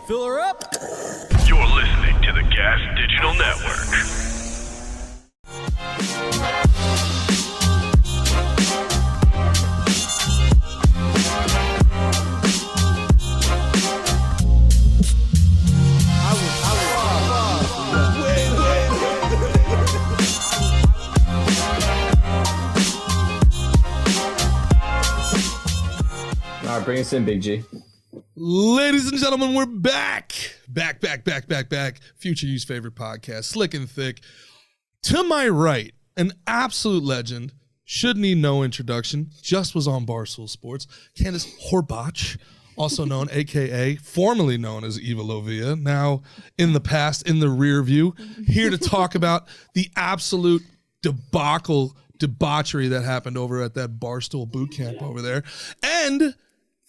Fill her up. You're listening to the Gas Digital Network. All right, bring us in, Big G. Ladies and gentlemen, we're back. Back. Future You's favorite podcast, Slick and Thick. To my right, an absolute legend, should need no introduction, just was on Barstool Sports, Candice Horbacz, also known, a.k.a., formerly known as Eva Lovia, now in the past, in the rear view, here to talk about the absolute debauchery that happened over at that Barstool boot camp over there. And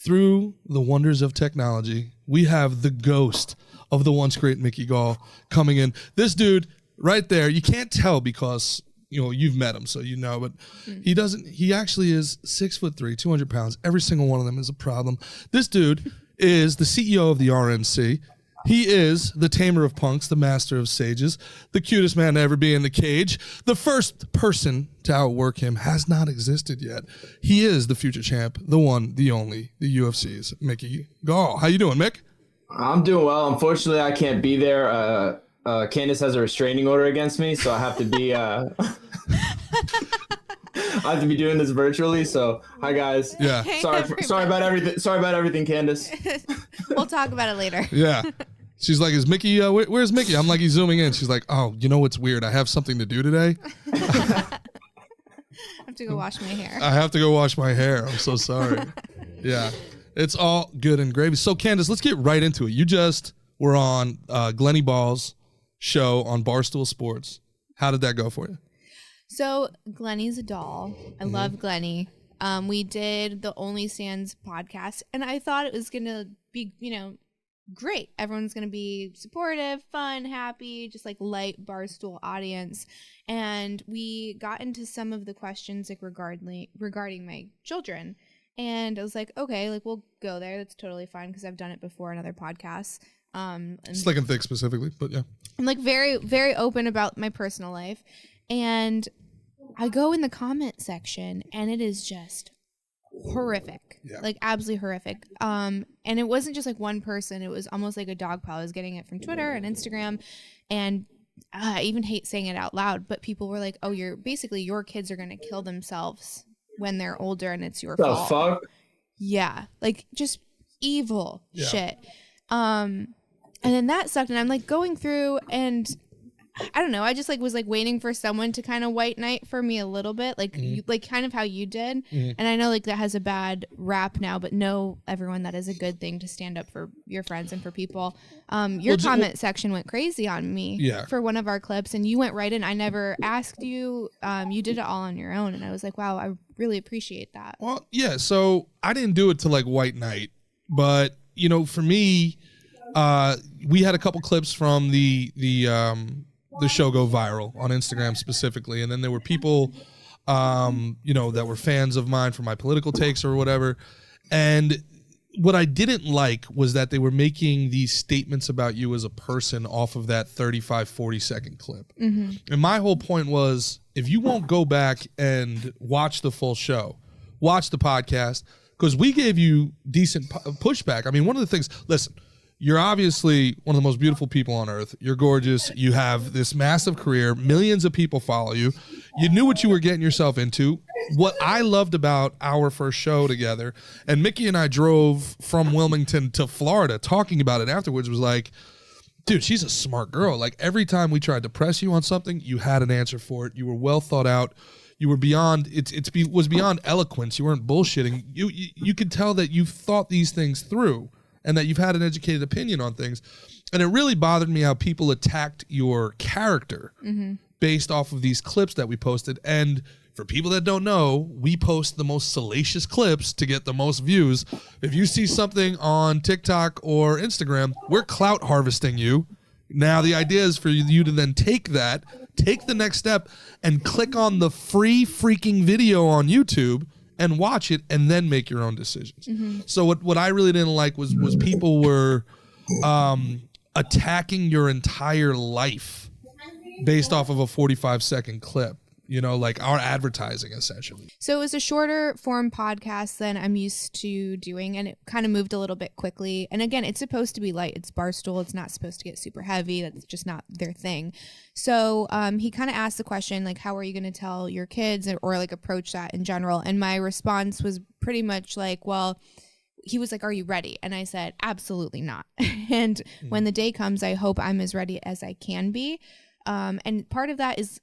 through the wonders of technology, we have the ghost of the once great Mickey Gall coming in. This dude right there, you can't tell because, you know, you've met him, so you know, but he actually is 6'3", 200 pounds. Every single one of them is a problem. This dude is the CEO of the RNC. He is the tamer of punks, the master of sages, the cutest man to ever be in the cage. The first person to outwork him has not existed yet. He is the future champ, the one, the only, the UFC's Mickey Gall. How you doing, Mick? I'm doing well. Unfortunately, I can't be there. Candice has a restraining order against me, so I have to be I have to be doing this virtually. So, hi guys. Yeah. Sorry about everything. Sorry about everything, Candice. We'll talk about it later. Yeah. She's like, is Mickey, where's Mickey? I'm like, he's zooming in. She's like, oh, you know what's weird? I have something to do today. I have to go wash my hair. I have to go wash my hair. I'm so sorry. Yeah. It's all good and gravy. So, Candice, let's get right into it. You just were on Glennie Ball's show on Barstool Sports. How did that go for you? So, Glennie's a doll. I love Glennie. We did the OnlyFans podcast, and I thought it was going to be, great. Everyone's going to be supportive, fun, happy, just like light Barstool audience. And we got into some of the questions like regarding my children. And I was like, okay, like we'll go there. That's totally fine because I've done it before in other podcasts. Slick and Thick specifically, but yeah. I'm like very, very open about my personal life. And I go in the comment section and it is just horrific. Yeah. Like absolutely horrific. And it wasn't just like one person. It was almost like a dog pile. I was getting it from Twitter and Instagram. And I even hate saying it out loud, but people were like, oh, your kids are going to kill themselves when they're older and it's your fault. The fuck? Yeah. Like just evil shit. And then that sucked. And I'm like going through and I don't know. I just like was like waiting for someone to kind of white knight for me a little bit, like like kind of how you did. And I know like that has a bad rap now, but know everyone that is a good thing to stand up for your friends and for people. Your comment section went crazy on me for one of our clips, and you went right in. I never asked you. You did it all on your own, and I was like, wow, I really appreciate that. Well, yeah. So I didn't do it to like white knight, but for me, we had a couple clips from the show go viral on Instagram specifically. And then there were people, that were fans of mine for my political takes or whatever. And what I didn't like was that they were making these statements about you as a person off of that 40-second clip. And my whole point was, if you won't go back and watch the full show, watch the podcast, because we gave you decent pushback. I mean, one of the things, listen, you're obviously one of the most beautiful people on earth. You're gorgeous. You have this massive career. Millions of people follow you. You knew what you were getting yourself into. What I loved about our first show together, and Mickey and I drove from Wilmington to Florida talking about it afterwards, was like, dude, she's a smart girl. Like every time we tried to press you on something, you had an answer for it. You were well thought out. You were beyond, was beyond eloquence. You weren't bullshitting. You could tell that you thought these things through, and that you've had an educated opinion on things. And it really bothered me how people attacked your character based off of these clips that we posted. And for people that don't know, we post the most salacious clips to get the most views. If you see something on TikTok or Instagram, we're clout harvesting you. Now, the idea is for you to then take the next step and click on the free freaking video on YouTube and watch it and then make your own decisions. So what I really didn't like was people were attacking your entire life based off of a 45-second clip, you know, like our advertising essentially. So it was a shorter form podcast than I'm used to doing, and it kind of moved a little bit quickly. And again, it's supposed to be light. It's Barstool. It's not supposed to get super heavy. That's just not their thing. So he kind of asked the question, like, how are you going to tell your kids or like approach that in general? And my response was pretty much like, well, he was like, are you ready? And I said, absolutely not. And when the day comes, I hope I'm as ready as I can be. And part of that is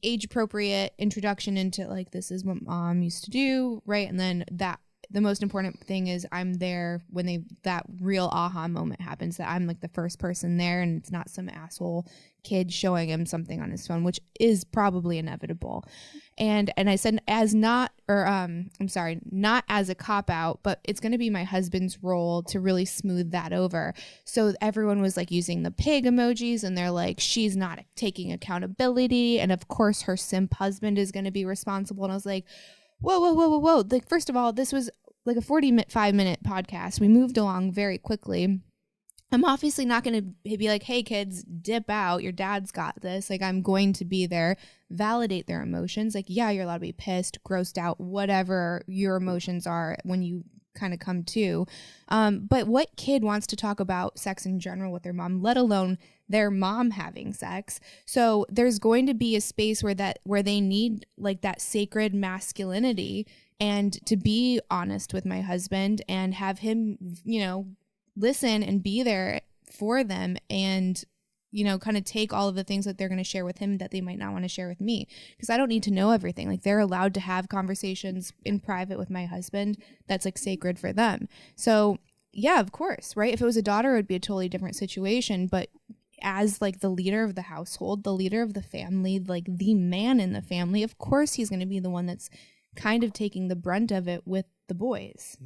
age appropriate introduction into like, this is what mom used to do, right? And then that the most important thing is I'm there when that real aha moment happens, that I'm like the first person there, and it's not some asshole kid showing him something on his phone, which is probably inevitable. And I said not as a cop out, but it's going to be my husband's role to really smooth that over. So everyone was like using the pig emojis, and they're like, she's not taking accountability, and of course her simp husband is going to be responsible. And I was like, whoa. Like, first of all, this was like a 45-minute podcast. We moved along very quickly. I'm obviously not going to be like, hey, kids, dip out. Your dad's got this. Like, I'm going to be there, validate their emotions. Like, yeah, you're allowed to be pissed, grossed out, whatever your emotions are when you kind of come to. But what kid wants to talk about sex in general with their mom, let alone their mom having sex? So there's going to be a space where they need like that sacred masculinity, and to be honest with my husband and have him, you know, listen and be there for them, and, you know, kind of take all of the things that they're going to share with him that they might not want to share with me, because I don't need to know everything. Like, they're allowed to have conversations in private with my husband that's like sacred for them. So yeah, of course, right? If it was a daughter, it would be a totally different situation. But as like the leader of the household, the leader of the family, like the man in the family, of course he's going to be the one that's kind of taking the brunt of it with the boys.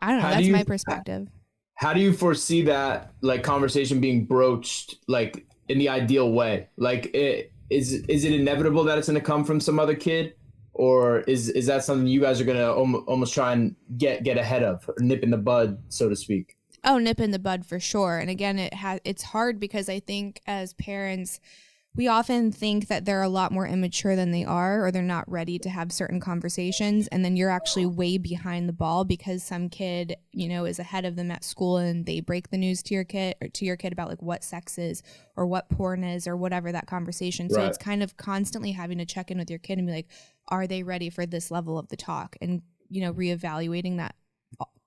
I don't know. That's my perspective. How do you foresee that like conversation being broached like in the ideal way? Like, is it inevitable that it's going to come from some other kid, or is that something you guys are going to almost try and get ahead of, or nip in the bud, so to speak? Oh, nip in the bud for sure. And again, it's hard because I think as parents, we often think that they're a lot more immature than they are, or they're not ready to have certain conversations. And then you're actually way behind the ball because some kid, you know, is ahead of them at school, and they break the news to your kid about like what sex is or what porn is or whatever that conversation. So Right. It's kind of constantly having to check in with your kid and be like, are they ready for this level of the talk? And, you know, reevaluating that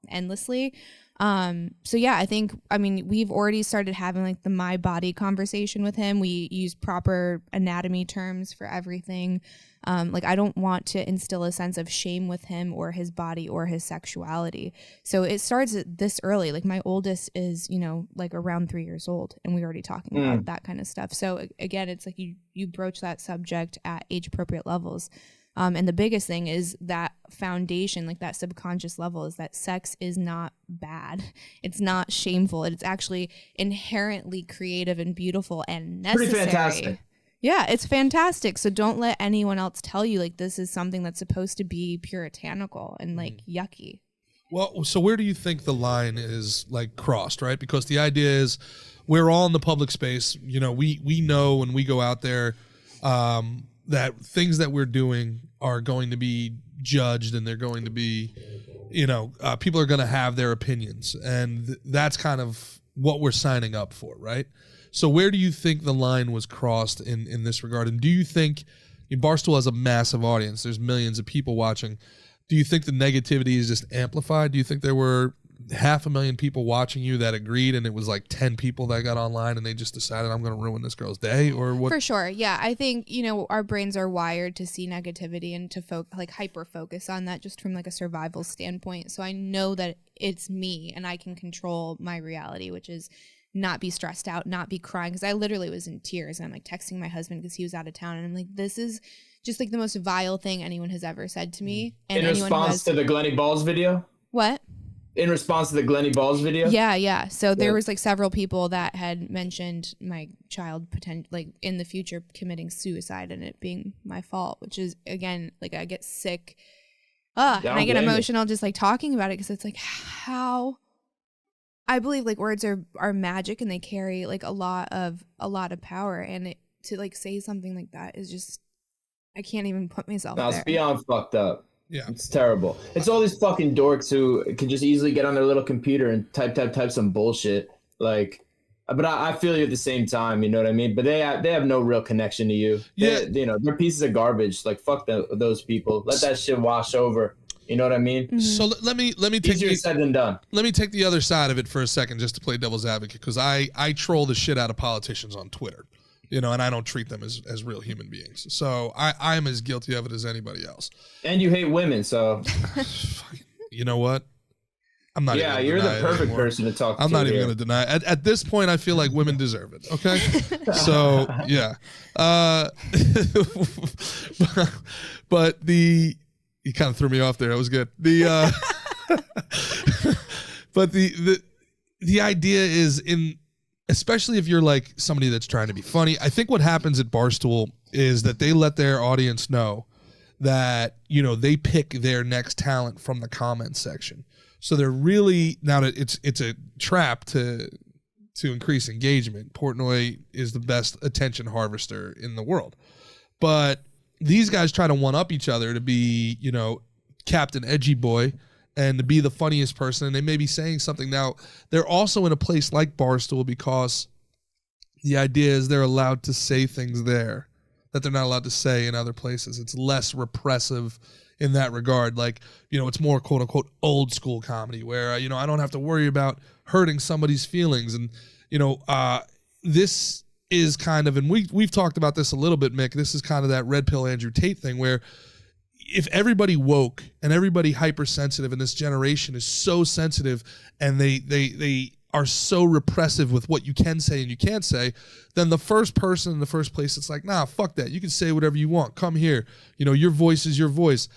endlessly. So yeah, I mean, we've already started having like the my body conversation with him. We use proper anatomy terms for everything. Like, I don't want to instill a sense of shame with him or his body or his sexuality. So it starts this early. Like, my oldest is, you know, like around 3 years old, and we're already talking about that kind of stuff. So again, it's like you broach that subject at age appropriate levels. And the biggest thing is that foundation, like that subconscious level, is that sex is not bad. It's not shameful. It's actually inherently creative and beautiful and necessary. Pretty fantastic. Yeah, it's fantastic. So don't let anyone else tell you like this is something that's supposed to be puritanical and like yucky. Well, so where do you think the line is like crossed, right? Because the idea is we're all in the public space. You know, we know when we go out there, that things that we're doing are going to be judged, and they're going to be, you know, people are going to have their opinions, and that's kind of what we're signing up for, right? So where do you think the line was crossed in this regard? And do you think, Barstool has a massive audience, there's millions of people watching, do you think the negativity is just amplified? Do you think there were 500,000 people watching you that agreed, and it was like 10 people that got online and they just decided, I'm going to ruin this girl's day, or what? For sure. Yeah. I think, you know, our brains are wired to see negativity and to like hyper focus on that just from like a survival standpoint. So I know that it's me and I can control my reality, which is not be stressed out, not be crying. Cause I literally was in tears, and I'm like texting my husband because he was out of town, and I'm like, this is just like the most vile thing anyone has ever said to me. And in response to the Glenny Balls video? What? In response to the Glenny Balls video? Yeah. So there was like several people that had mentioned my child like in the future committing suicide and it being my fault, which is, again, like I get sick. And I get emotional just like talking about it, because it's like, how I believe like words are magic and they carry like a lot of power, and to like say something like that is just, I can't even put myself there. It's beyond fucked up. Yeah. It's terrible. It's all these fucking dorks who can just easily get on their little computer and type some bullshit. Like, but I feel you at the same time, you know what I mean? But they have no real connection to you. They're pieces of garbage. Like, fuck those people. Let that shit wash over. You know what I mean? Mm-hmm. So let me take easier said than done. Let me take the other side of it for a second, just to play devil's advocate, because I troll the shit out of politicians on Twitter, and I don't treat them as real human beings. So I am as guilty of it as anybody else. And you hate women, so you know what? I'm not. Yeah, you're the perfect person to talk to. I'm not even going to deny it. At this point, I feel like women deserve it. Okay, so yeah, but you kind of threw me off there. That was good. But the idea is, especially if you're like somebody that's trying to be funny, I think what happens at Barstool is that they let their audience know that, they pick their next talent from the comment section. So they're really, now that it's a trap to increase engagement. Portnoy is the best attention harvester in the world. But these guys try to one up each other to be, Captain Edgy Boy and to be the funniest person. And they may be saying something. Now, they're also in a place like Barstool because the idea is they're allowed to say things there that they're not allowed to say in other places. It's less repressive in that regard. Like, it's more quote unquote old school comedy where, I don't have to worry about hurting somebody's feelings. And, this is kind of, and we've talked about this a little bit, Mick, this is kind of that red pill Andrew Tate thing where if everybody woke and everybody hypersensitive in this generation is so sensitive and they are so repressive with what you can say and you can't say, then the first person in the first place, it's like, nah, fuck that. You can say whatever you want. Come here. Your voice is your voice.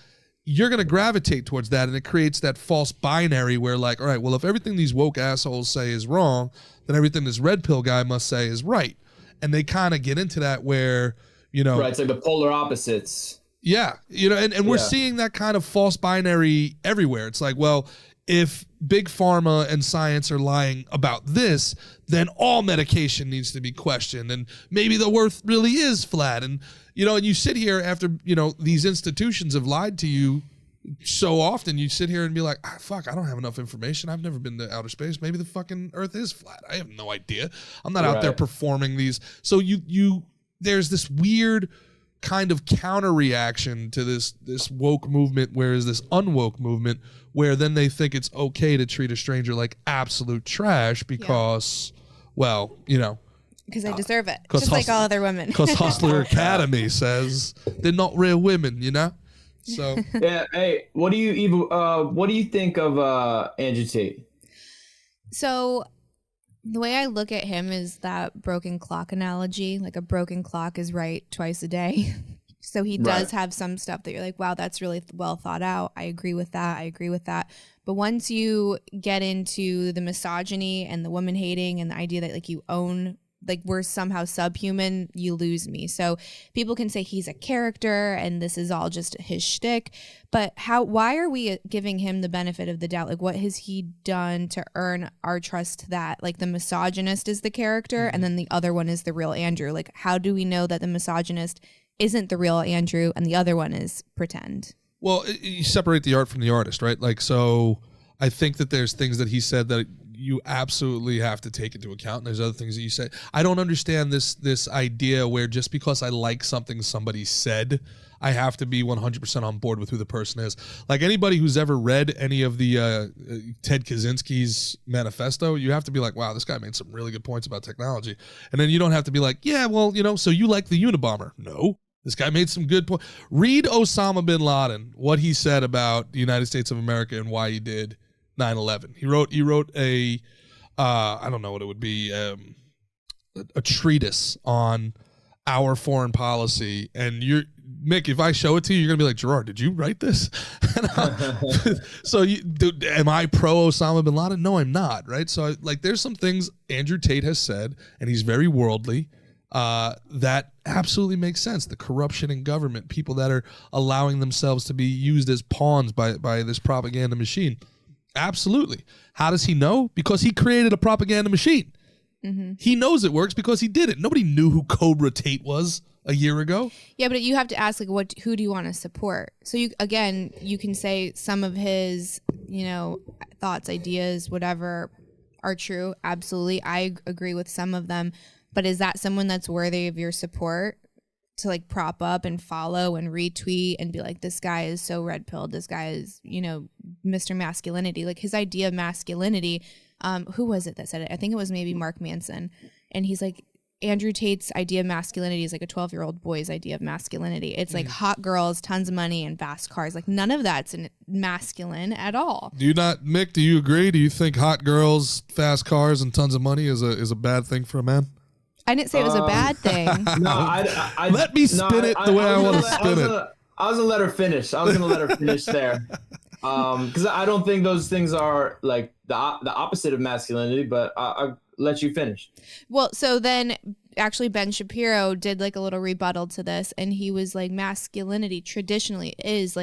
You're going to gravitate towards that, and it creates that false binary where like, all right, well, if everything these woke assholes say is wrong, then everything this red pill guy must say is right. And they kind of get into that where, Right, it's like the polar opposites. Yeah, and we're seeing that kind of false binary everywhere. It's like, well, if big pharma and science are lying about this, then all medication needs to be questioned, and maybe the earth really is flat. And and you sit here after these institutions have lied to you so often, you sit here and be like, fuck, I don't have enough information. I've never been to outer space. Maybe the fucking earth is flat. I have no idea. I'm not out there performing these. So there's this weird kind of counter reaction to this woke movement, whereas this unwoke movement, where then they think it's okay to treat a stranger like absolute trash because, because they deserve it, just like all other women. Because Hustler Academy says they're not real women, So yeah. Hey, what do you think of Andrew Tate? So the way I look at him is that broken clock analogy. Like a broken clock is right twice a day. So he does have some stuff that you're like, wow, that's really well thought out. I agree with that. But once you get into the misogyny and the woman hating and the idea that like you own, like we're somehow subhuman, you lose me. So people can say he's a character and this is all just his shtick, but why are we giving him the benefit of the doubt? Like what has he done to earn our trust that like the misogynist is the character and then the other one is the real Andrew? Like how do we know that the misogynist isn't the real Andrew and the other one is pretend? Well, you separate the art from the artist, right? Like, so I think that there's things that he said that you absolutely have to take into account. And there's other things that you say. I don't understand this idea where just because I like something somebody said, I have to be 100% on board with who the person is. Like anybody who's ever read any of the Ted Kaczynski's manifesto, you have to be like, wow, this guy made some really good points about technology. And then you don't have to be like, yeah, well, so you like the Unabomber. No. This guy made some good points. Read Osama bin Laden, what he said about the United States of America and why he did 9/11. He wrote a I don't know what it would be, a treatise on our foreign policy. And Mick, if I show it to you, you're gonna be like, Gerard, did you write this? So am I pro Osama bin Laden? No, I'm not. Right. So like, there's some things Andrew Tate has said, and he's very worldly. That absolutely makes sense. The corruption in government, people that are allowing themselves to be used as pawns by this propaganda machine. Absolutely. How does he know? Because he created a propaganda machine. Mm-hmm. He knows it works because he did it. Nobody knew who Cobra Tate was a year ago. Yeah, but you have to ask, like, who do you want to support? So you can say some of his, thoughts, ideas, whatever are true. Absolutely. I agree with some of them. But is that someone that's worthy of your support to like prop up and follow and retweet and be like, this guy is so red pilled. This guy is, Mr. Masculinity. Like his idea of masculinity. Who was it that said it? I think it was maybe Mark Manson. And he's like, Andrew Tate's idea of masculinity is like a 12-year-old boy's idea of masculinity. It's like hot girls, tons of money, and fast cars. Like none of that's masculine at all. Do you not, Mick? Do you agree? Do you think hot girls, fast cars, and tons of money is a bad thing for a man? I didn't say it was a bad thing. No, I let me spin it the way I want to spin it. I was gonna let her finish. I was gonna let her finish there, because I don't think those things are like the opposite of masculinity. But I'll let you finish. Well, so then actually Ben Shapiro did like a little rebuttal to this, and he was like, masculinity traditionally is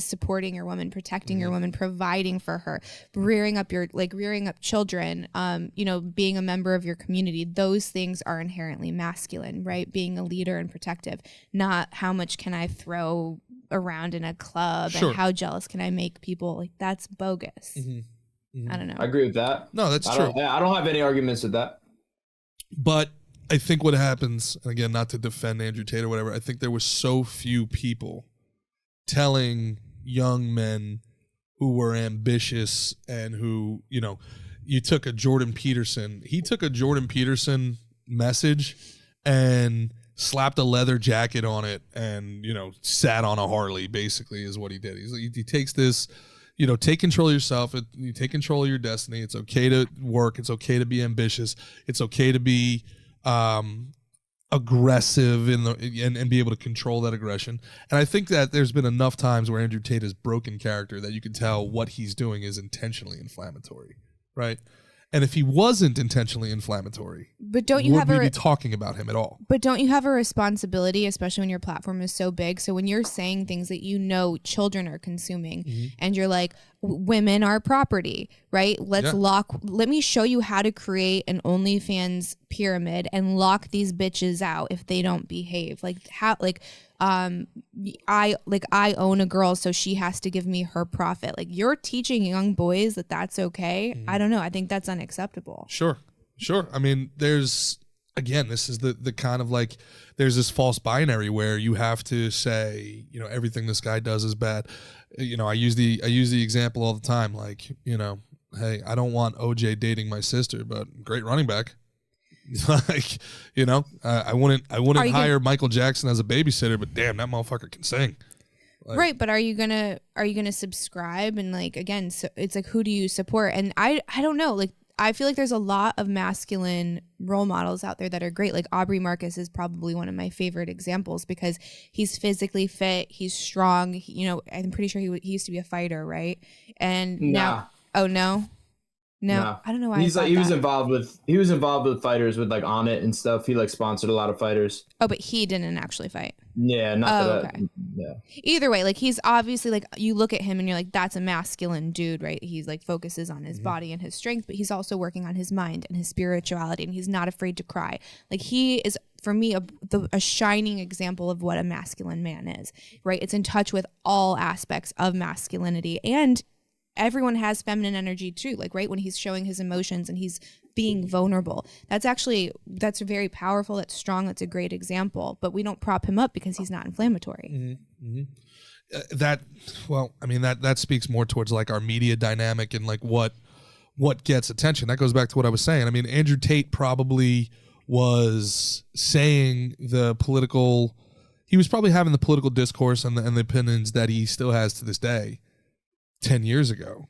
supporting your woman, protecting your woman, providing for her, rearing up children, being a member of your community. Those things are inherently masculine, right? Being a leader and protective, not how much can I throw around in a club and how jealous can I make people. Like that's bogus. I don't know. I agree with that. No, that's true. I don't have any arguments with that. But I think what happens, and again, not to defend Andrew Tate or whatever, I think there were so few people telling young men who were ambitious and who, you took a Jordan Peterson. He took a Jordan Peterson message and slapped a leather jacket on it and, sat on a Harley, basically, is what he did. He takes this, take control of yourself. You take control of your destiny. It's okay to work. It's okay to be ambitious. It's okay to be aggressive and be able to control that aggression. And I think that there's been enough times where Andrew Tate has broken character that you can tell what he's doing is intentionally inflammatory, right? And if he wasn't intentionally inflammatory, but don't you would we be talking about him at all? But don't you have a responsibility, especially when your platform is so big? So when you're saying things that children are consuming, and you're like, women are property, right? Let me show you how to create an OnlyFans pyramid and lock these bitches out if they don't behave. I own a girl, so she has to give me her profit. Like you're teaching young boys that that's okay. I don't know. I think that's unacceptable. Sure. I mean, this is the kind of like, there's this false binary where you have to say, everything this guy does is bad. I use the example all the time. Like, hey, I don't want OJ dating my sister, but great running back. Like, I wouldn't hire Michael Jackson as a babysitter, but damn, that motherfucker can sing. Like, right, but are you gonna subscribe? And like, again, so it's like, who do you support? And I don't know. Like, I feel like there's a lot of masculine role models out there that are great. Like Aubrey Marcus is probably one of my favorite examples because he's physically fit, he's strong. I'm pretty sure he used to be a fighter, right? And now, oh no. No, I don't know why. He was involved with fighters with like On It and stuff. He like sponsored a lot of fighters. Oh, but he didn't actually fight. Yeah, not that. Okay. Yeah. Either way, like he's obviously like, you look at him and you're like, that's a masculine dude, right? He's like focuses on his body and his strength, but he's also working on his mind and his spirituality, and he's not afraid to cry. Like he is, for me, a shining example of what a masculine man is, right? It's in touch with all aspects of masculinity, and everyone has feminine energy too, like right when he's showing his emotions and he's being vulnerable. That's very powerful, that's strong, that's a great example, but we don't prop him up because he's not inflammatory. That speaks more towards like our media dynamic and like what gets attention. That goes back to what I was saying. I mean, Andrew Tate probably was saying he was probably having the political discourse and the opinions that he still has to this day 10 years ago.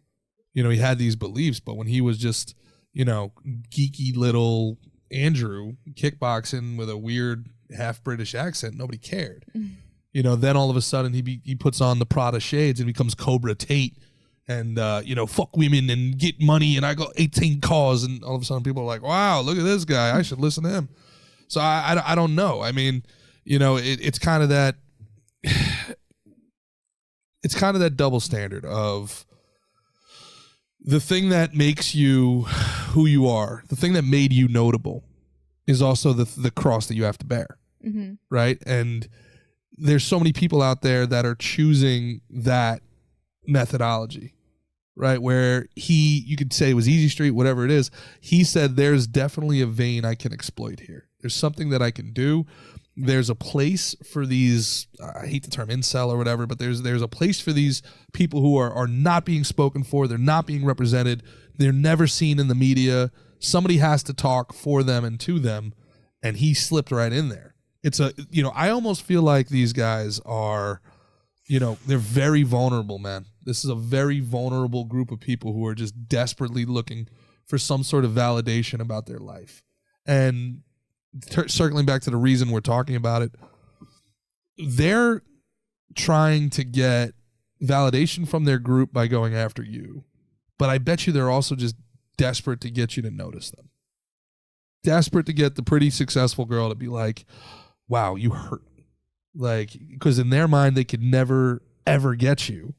He had these beliefs, but when he was just, geeky little Andrew kickboxing with a weird half British accent, nobody cared. Then all of a sudden he puts on the Prada shades and becomes Cobra Tate and, fuck women and get money and I got 18 cars, and all of a sudden people are like, wow, look at this guy, I should listen to him. So I don't know. I mean, it's kind of that it's kind of that double standard of, the thing that makes you who you are, the thing that made you notable, is also the cross that you have to bear, right? And there's so many people out there that are choosing that methodology, right? Where you could say it was easy street, whatever it is. He said, there's definitely a vein I can exploit here. There's something that I can do. There's a place for these, I hate the term incel or whatever, but there's a place for these people who are not being spoken for. They're not being represented. They're never seen in the media. Somebody has to talk for them and to them. And he slipped right in there. I almost feel like these guys are, they're very vulnerable, man. This is a very vulnerable group of people who are just desperately looking for some sort of validation about their life. And circling back to the reason we're talking about it, they're trying to get validation from their group by going after you. But I bet you they're also just desperate to get you to notice them. Desperate to get the pretty successful girl to be like, wow, you hurt me. Like, because in their mind, they could never, ever get you.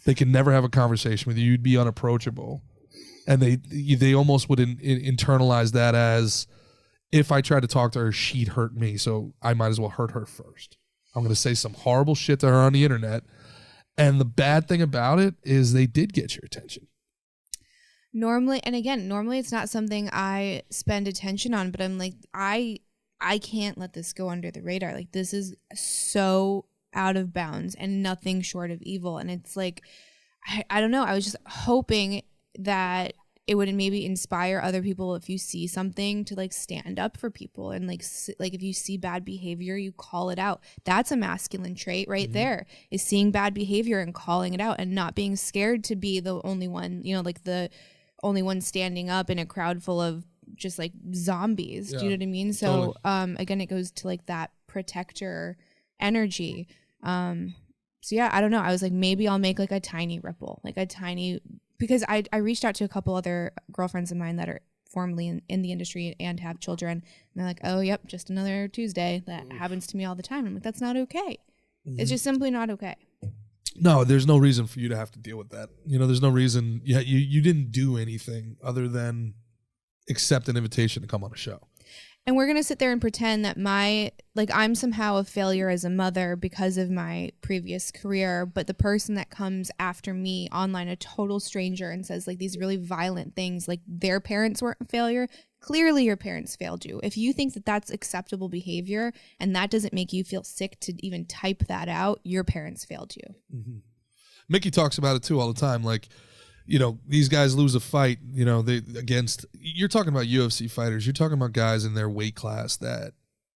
They could never have a conversation with you. You'd be unapproachable. And they almost would internalize that as, if I tried to talk to her, she'd hurt me. So I might as well hurt her first. I'm going to say some horrible shit to her on the internet. And the bad thing about it is they did get your attention. Normally it's not something I spend attention on, but I'm like, I can't let this go under the radar. Like, this is so out of bounds and nothing short of evil. And it's like, I don't know. I was just hoping that it would maybe inspire other people, if you see something, to like stand up for people. And like if you see bad behavior, you call it out. That's a masculine trait right there, is seeing bad behavior and calling it out and not being scared to be the only one, like the only one standing up in a crowd full of just like zombies. Do you know what I mean? So totally. Again, it goes to like that protector energy. So yeah, I don't know. I was like, maybe I'll make like a tiny ripple, because I reached out to a couple other girlfriends of mine that are formerly in the industry and have children. And they're like, oh, yep, just another Tuesday. That happens to me all the time. I'm like, that's not okay. It's just simply not okay. No, there's no reason for you to have to deal with that. There's no reason. You didn't do anything other than accept an invitation to come on a show. And we're going to sit there and pretend that I'm somehow a failure as a mother because of my previous career. But the person that comes after me online, a total stranger, and says like these really violent things, like their parents weren't a failure. Clearly your parents failed you. If you think that that's acceptable behavior and that doesn't make you feel sick to even type that out, your parents failed you. Mm-hmm. Mickey talks about it too all the time. Like, these guys lose a fight, you're talking about UFC fighters. You're talking about guys in their weight class that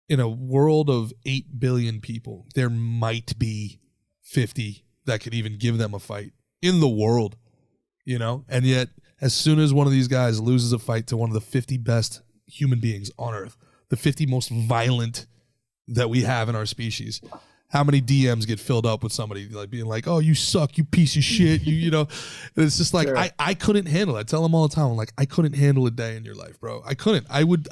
in a world of 8 billion people, there might be 50 that could even give them a fight in the world, and yet as soon as one of these guys loses a fight to one of the 50 best human beings on earth, the 50 most violent that we have in our species, how many DMs get filled up with somebody like being like, oh, you suck, you piece of shit. And it's just like, sure. I couldn't handle it. I tell them all the time, I'm like, I couldn't handle a day in your life, bro. I couldn't. I would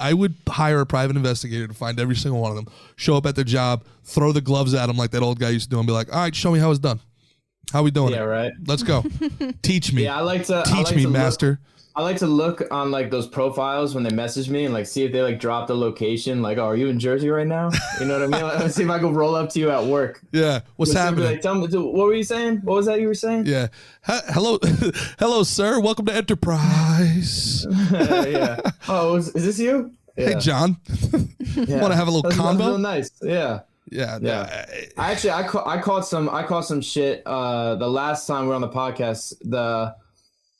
hire a private investigator to find every single one of them, show up at their job, throw the gloves at them like that old guy used to do and be like, all right, show me how it's done. How we doing? Yeah, right. Let's go. Teach me. Yeah, I like to teach me, master. I like to look on like those profiles when they message me and like see if they like drop the location. Like, oh, are you in Jersey right now? You know what I mean? Like, let's see if I can roll up to you at work. Yeah. What's happening? Like, tell me, what were you saying? What was that you were saying? Yeah. Hello, hello, sir. Welcome to Enterprise. Yeah. Oh, is this you? Yeah. Hey, John. Yeah. Want to have a little combo? That's real nice. Yeah. Yeah. Yeah. I caught some shit the last time we were on the podcast.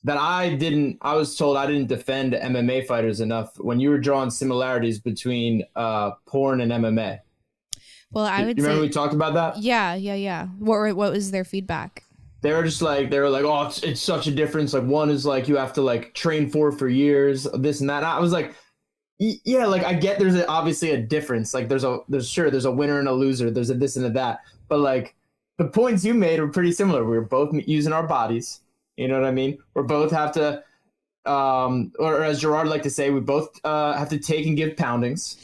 I was told I didn't defend MMA fighters enough when you were drawing similarities between porn and MMA. Well, I would say, remember we talked about that? Yeah. What was their feedback? They were like, oh, it's such a difference. Like, one is like you have to like train for years, this and that. I was like, yeah, like I get there's obviously a difference. Like there's a winner and a loser. There's a this and a that. But like the points you made are pretty similar. We were both using our bodies. You know what I mean? We both have to, or as Gerard liked to say, we both have to take and give poundings.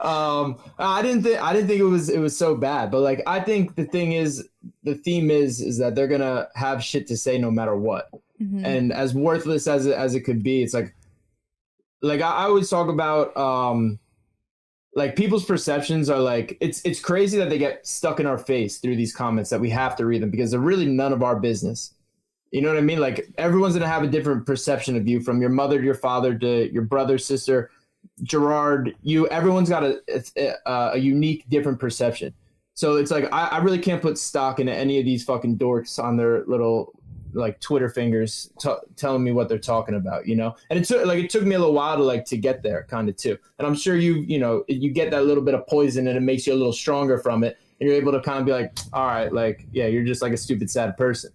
I didn't think it was so bad, but like I think the theme is that they're gonna have shit to say no matter what. Mm-hmm. And as worthless as it could be, it's like I always talk about like people's perceptions are like it's crazy that they get stuck in our face through these comments that we have to read them because they're really none of our business. You know what I mean? Like everyone's gonna have a different perception of you, from your mother to your father to your brother, sister, Gerard. Everyone's got a unique, different perception. So it's like I really can't put stock into any of these fucking dorks on their little like Twitter fingers telling me what they're talking about, you know. And it took me a little while to get there, kind of too. And I'm sure you get that little bit of poison and it makes you a little stronger from it, and you're able to kind of be like, all right, like yeah, you're just like a stupid sad person.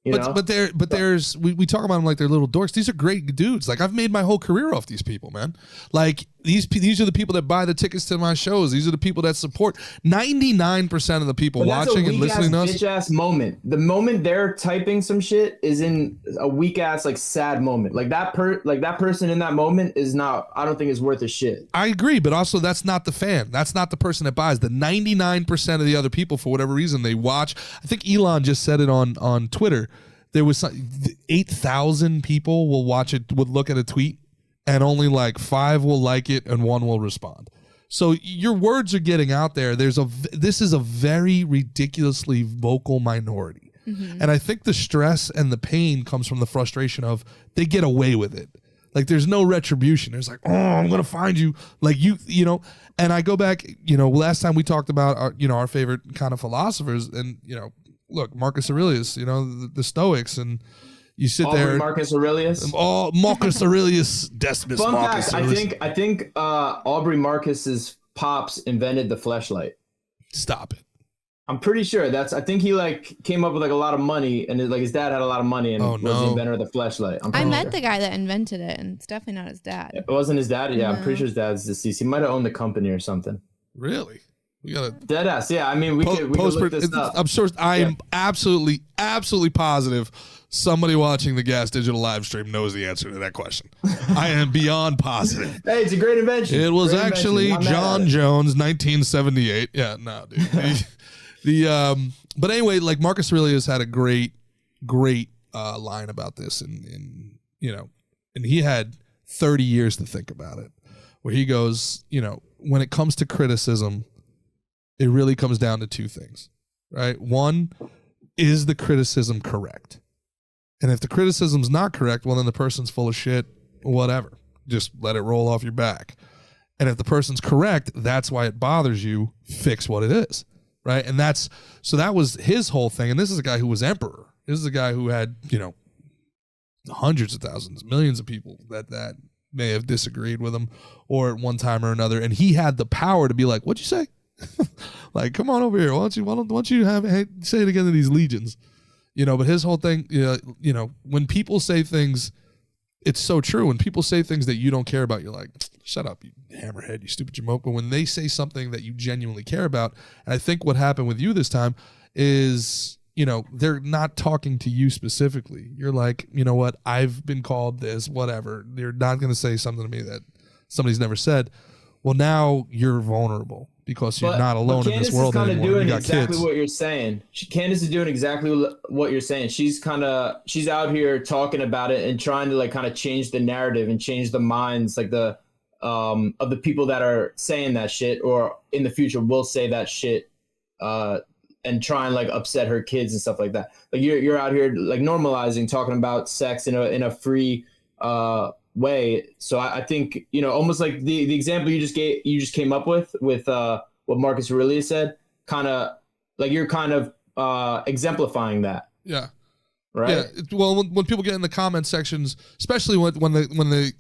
We talk about them like they're little dorks. These are great dudes. Like I've made my whole career off these people, man. Like these are the people that buy the tickets to my shows. These are the people that support. 99% of the people watching and listening to us. Bitch ass moment. The moment they're typing some shit is in a weak ass like sad moment. Like that person in that moment is not. I don't think is worth a shit. I agree, but also that's not the fan. That's not the person that buys. The 99% of the other people, for whatever reason, they watch. I think Elon just said it on Twitter. There was 8,000 people would look at a tweet, and only like 5 will like it and 1 will respond. So your words are getting out there. This is a very ridiculously vocal minority. Mm-hmm. And I think the stress and the pain comes from the frustration of they get away with it. Like there's no retribution. There's like, oh, I'm going to find you. Like you know, and I go back, last time we talked about our favorite kind of philosophers, and, look, Marcus Aurelius, the Stoics, and you sit there. Marcus Aurelius. Marcus Aurelius, Decimus Fun Marcus fact, Aurelius. I think Aubrey Marcus's pops invented the fleshlight. Stop it. I'm pretty sure I think he like came up with like a lot of money, and like his dad had a lot of money and was the inventor of the fleshlight. I met the guy that invented it, and it's definitely not his dad. It wasn't his dad. Yeah, no. I'm pretty sure his dad's deceased. He might have owned the company or something. Really? We got a dead ass. Yeah, I mean, we could look this up. I'm sure. I am absolutely positive somebody watching the Gas Digital live stream knows the answer to that question. I am beyond positive. Hey, it's a great invention. It was actually John Jones, 1978. Yeah, no, dude. But anyway, like Marcus Aurelius had a great line about this, and he had 30 years to think about it, where he goes, when it comes to criticism, it really comes down to 2 things, right? One, is the criticism correct? And if the criticism's not correct, well, then the person's full of shit, whatever. Just let it roll off your back. And if the person's correct, that's why it bothers you, fix what it is, right? And that was his whole thing. And this is a guy who was emperor. This is a guy who had, hundreds of thousands, millions of people that may have disagreed with him or at one time or another. And he had the power to be like, what'd you say? Like, come on over here. Why don't you say it again to these legions? But his whole thing, when people say things, it's so true. When people say things that you don't care about, you're like, shut up, you hammerhead, you stupid jamoke. But when they say something that you genuinely care about, and I think what happened with you this time is, they're not talking to you specifically. You're like, you know what? I've been called this, whatever. They're not going to say something to me that somebody's never said. Well, now you're vulnerable because you're not alone in this world anymore. Candice is kind of doing exactly what you're saying. Candice is doing exactly what you're saying. She's out here talking about it and trying to like kind of change the narrative and change the minds like of the people that are saying that shit or in the future will say that shit and try and like upset her kids and stuff like that. Like you're out here like normalizing talking about sex in a free way. So I think almost like the example you just came up with what Marcus Aurelius said, kind of like you're kind of exemplifying that. Yeah. Right. Yeah. Well, when people get in the comment sections, especially when the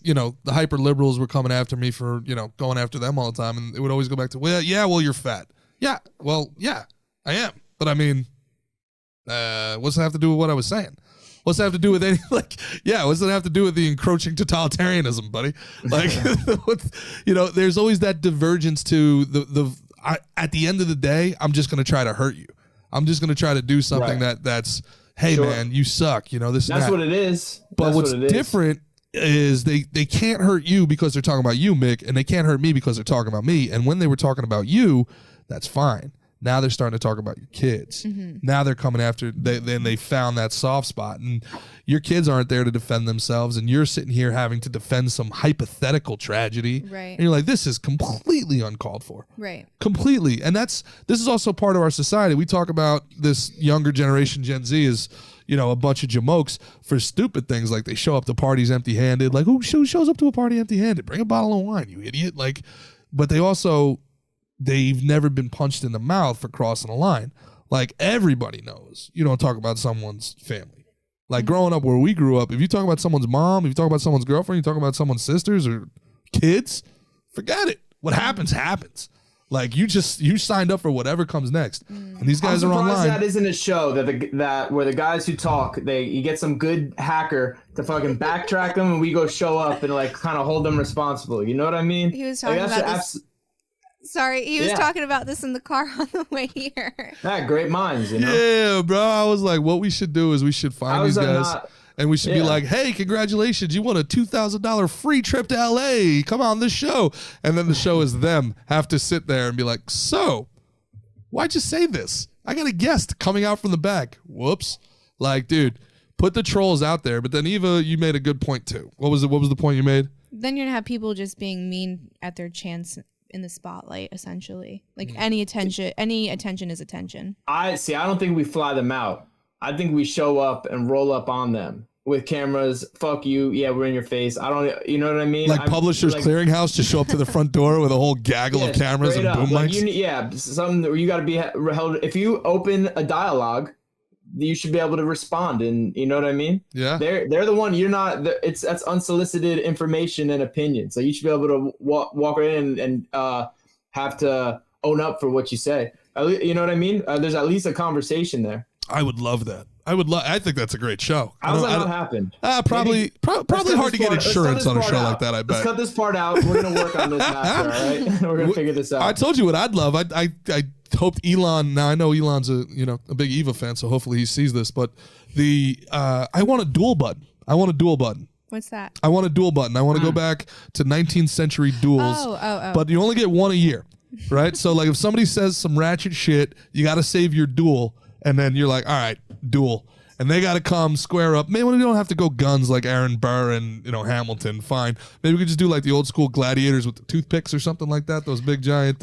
the hyper liberals were coming after me for going after them all the time, and it would always go back to well you're fat. Yeah. Well yeah I am, but I mean, what's that have to do with what I was saying? What's that have to do with what's that have to do with the encroaching totalitarianism, buddy? Like, there's always that divergence to at the end of the day, I'm just going to try to hurt you. I'm just going to try to do something that's, hey, man, you suck. This that's what it is. But what's different is they can't hurt you because they're talking about you, Mick, and they can't hurt me because they're talking about me. And when they were talking about you, that's fine. Now they're starting to talk about your kids. Now they're coming after, then they found that soft spot. And your kids aren't there to defend themselves, and you're sitting here having to defend some hypothetical tragedy. Right. And you're like, this is completely uncalled for. Right. Completely. And this is also part of our society. We talk about this younger generation, Gen Z, is, you know, a bunch of jamokes for stupid things, like they show up to parties empty-handed. Like, who shows up to a party empty-handed? Bring a bottle of wine, you idiot. Like, but they've never been punched in the mouth for crossing a line. Like, everybody knows you don't talk about someone's family. Like, growing up where we grew up, if you talk about someone's mom, if you talk about someone's girlfriend, you talk about someone's sisters or kids, forget it. What happens, happens. Like, you signed up for whatever comes next. And these guys are online. That isn't a show that where the guys who talk, you get some good hacker to fucking backtrack them, and we go show up and like kind of hold them responsible. You know what I mean? He was talking about this. Sorry, he was talking about this in the car on the way here. Great minds, you know? Yeah, bro. I was like, what we should do is we should find these guys. And we should be like, hey, congratulations. You won a $2,000 free trip to LA. Come on this show. And then the show is them have to sit there and be like, so why'd you say this? I got a guest coming out from the back. Whoops. Like, dude, put the trolls out there. But then, Eva, you made a good point, too. What was the point you made? Then you're going to have people just being mean at their chance in the spotlight, essentially. Like, any attention is attention. I don't think we fly them out. I think we show up and roll up on them with cameras. Fuck you. Yeah, we're in your face. You know what I mean? Like Publishers Clearinghouse, just show up to the front door with a whole gaggle of cameras and boom mics. Something where you got to be held. If you open a dialogue, you should be able to respond, and you know what I mean? Yeah. They're the one. You're not. That's unsolicited information and opinion. So you should be able to walk in and have to own up for what you say. You know what I mean? There's at least a conversation there. I would love that. I think that's a great show. How's that not happened? Probably hard to get insurance on a show like that, I bet. Let's cut this part out. We're going to work on this after, all right? We're going to figure this out. I told you what I'd love. I hoped Elon, now I know Elon's a big Eva fan, so hopefully he sees this, but I want a dual button. What's that? I want a dual button. I want to go back to 19th century duels. Oh. But you only get one a year, right? So like if somebody says some ratchet shit, you got to save your duel. And then you're like, all right, duel. And they got to come square up. Maybe we don't have to go guns like Aaron Burr and, Hamilton. Fine. Maybe we could just do like the old school gladiators with the toothpicks or something like that. Those big giant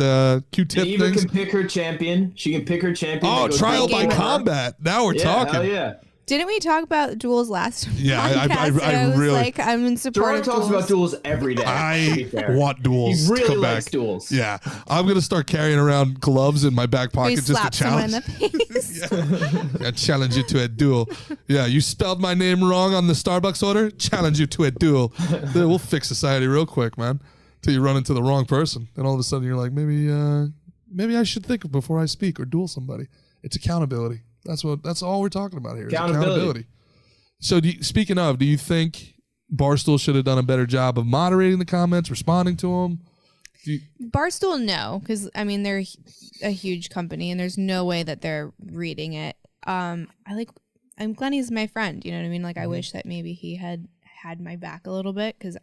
Q-tip Eva things. Can pick her champion. She can pick her champion. Oh, trial by combat. Now we're talking. Hell yeah. Didn't we talk about duels last time? Yeah, I was really like, I'm in support Gerard of talks about duels every day. I want duels. He really to come likes back. duels. Yeah, I'm gonna start carrying around gloves in my back pocket just to challenge. Someone in the face. I challenge you to a duel. Yeah, you spelled my name wrong on the Starbucks order. Challenge you to a duel. We'll fix society real quick, man. Till you run into the wrong person, then all of a sudden you're like, maybe I should think before I speak or duel somebody. It's accountability. That's all we're talking about here. Accountability. So speaking of, do you think Barstool should have done a better job of moderating the comments, responding to them? Barstool, no, because they're a huge company and there's no way that they're reading it. I'm glad he's my friend. You know what I mean? Like I wish that maybe he had my back a little bit because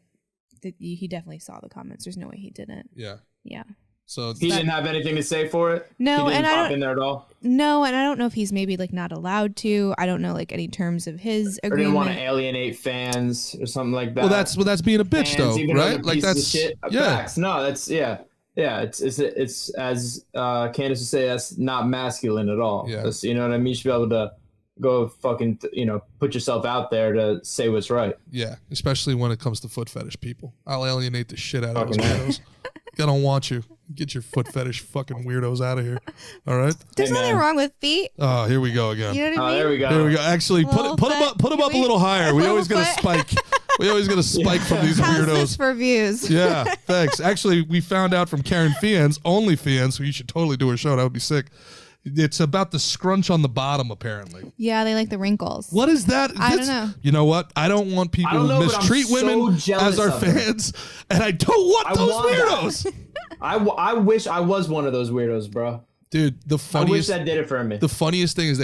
he definitely saw the comments. There's no way he didn't. Yeah. Yeah. So he didn't have anything to say for it. No, he didn't pop in there at all. No, and I don't know if he's maybe like not allowed to. I don't know like any terms of his agreement. Or didn't want to alienate fans or something like that. Well, that's being a bitch though, right? Like that's facts. No, that's yeah. It's as Candice would say, that's not masculine at all. Yeah. That's, you know what I mean? You should be able to go fucking put yourself out there to say what's right. Yeah, especially when it comes to foot fetish people. I'll alienate the shit out of those weirdos. I don't want you. Get your foot fetish fucking weirdos out of here. All right. There's nothing wrong with feet. Oh, here we go again. You know what I mean? There we go. There we go. Actually, put them up a little higher. We always get a spike. We always get a spike from these How's weirdos. This for views. Yeah, thanks. Actually, we found out from Karen Fians, OnlyFans, who you should totally do a show. That would be sick. It's about the scrunch on the bottom, apparently. Yeah, they like the wrinkles. What is that? I don't know. You know what? I don't want people who mistreat women as our fans, and I don't want those weirdos. I wish I was one of those weirdos, bro. Dude, the funniest. I wish that did it for me. The funniest thing is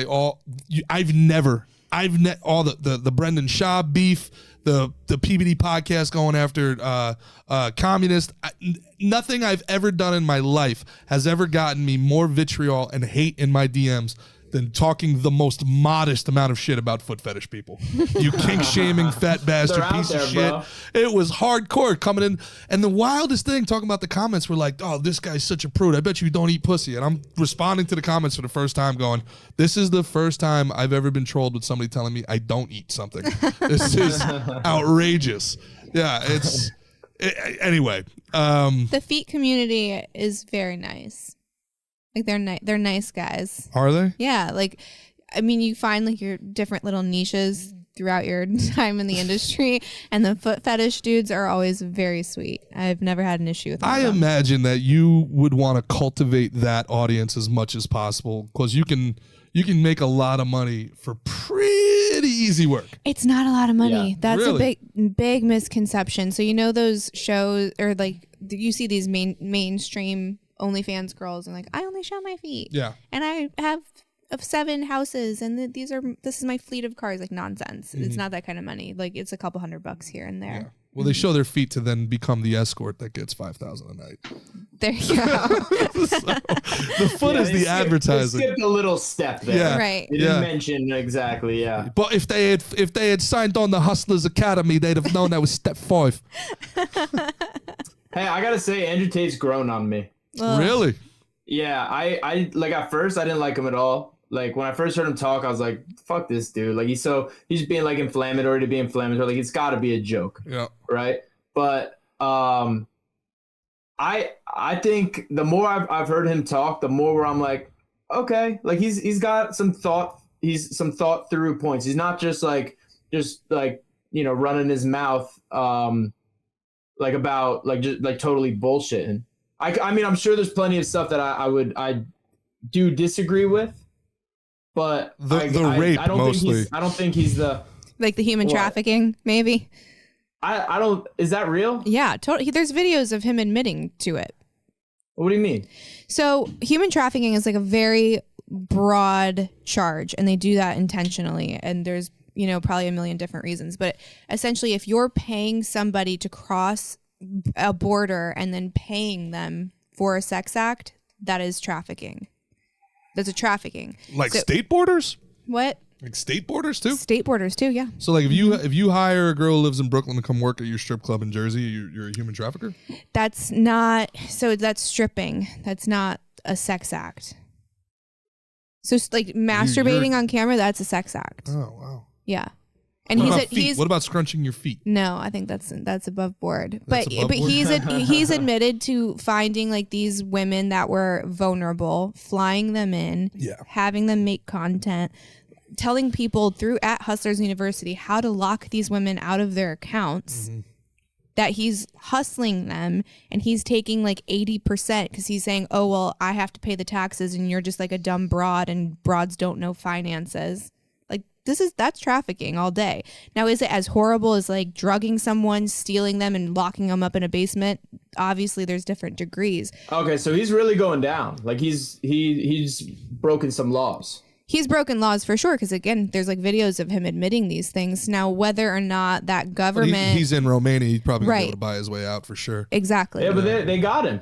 I've never all the Brendan Schaub beef, the PBD podcast going after communist. Nothing I've ever done in my life has ever gotten me more vitriol and hate in my DMs than talking the most modest amount of shit about foot fetish people. You kink shaming fat bastard piece of shit. Bro. It was hardcore coming in. And the wildest thing, talking about the comments, were like, oh, this guy's such a prude. I bet you don't eat pussy. And I'm responding to the comments for the first time going, this is the first time I've ever been trolled with somebody telling me I don't eat something. This is outrageous. Yeah, anyway. The feet community is very nice. Like they're nice guys. Are they? Yeah, like I mean, you find like your different little niches throughout your time in the industry, and the foot fetish dudes are always very sweet. I've never had an issue with them. I imagine that you would want to cultivate that audience as much as possible because you can make a lot of money for pretty easy work. It's not a lot of money. Yeah. That's Really? a big misconception. So you know those shows, or like you see these mainstream OnlyFans girls and like, I only show my feet. Yeah. And I have 7 houses and this is my fleet of cars. Like nonsense. It's not that kind of money. Like it's a couple $100 here and there. Yeah. Well, they show their feet to then become the escort that gets $5,000 a night. There you go. So, the foot is the advertising. They skipped a little step there. Yeah. Right. They didn't mention exactly. Yeah. But if they had signed on the Hustlers Academy, they'd have known that was step 5. Hey, I gotta say, Andrew Tate's grown on me. Ugh. Really? Yeah, I like at first I didn't like him at all. Like when I first heard him talk, I was like, "Fuck this dude!" Like he's being like inflammatory to be inflammatory. Like it's got to be a joke, Yeah. right? But I think the more I've heard him talk, the more where I'm like, okay, like he's got some thought. He's some thought through points. He's not just like running his mouth like about like just like totally bullshitting. I mean, I'm sure there's plenty of stuff that I do disagree with, but the rape I don't mostly. I don't think he's the Like the human trafficking, maybe. I don't. Is that real? Yeah, totally. There's videos of him admitting to it. What do you mean? So human trafficking is like a very broad charge, and they do that intentionally. And there's probably a million different reasons, but essentially, if you're paying somebody to cross a border and then paying them for a sex act, that is trafficking. That's a trafficking. Like state borders? What? Like state borders too? State borders too, yeah. So like if you hire a girl who lives in Brooklyn to come work at your strip club in Jersey, you're a human trafficker? That's not, so that's stripping. That's not a sex act. So like masturbating on camera, that's a sex act. Oh wow. Yeah. And what about scrunching your feet? No, I think that's above board. That's But above board? he's admitted to finding like these women that were vulnerable, flying them in, having them make content, telling people through at Hustlers University how to lock these women out of their accounts. That he's hustling them, and he's taking like 80% because he's saying, oh well, I have to pay the taxes and you're just like a dumb broad and broads don't know finances. That's trafficking all day. Now, is it as horrible as like drugging someone, stealing them, and locking them up in a basement? Obviously, there's different degrees. Okay, so he's really going down. Like he's broken some laws. He's broken laws for sure, because again, there's like videos of him admitting these things. Now, whether or not that government, he's in Romania, he's probably gonna be able to buy his way out for sure. Exactly. Yeah, but they got him.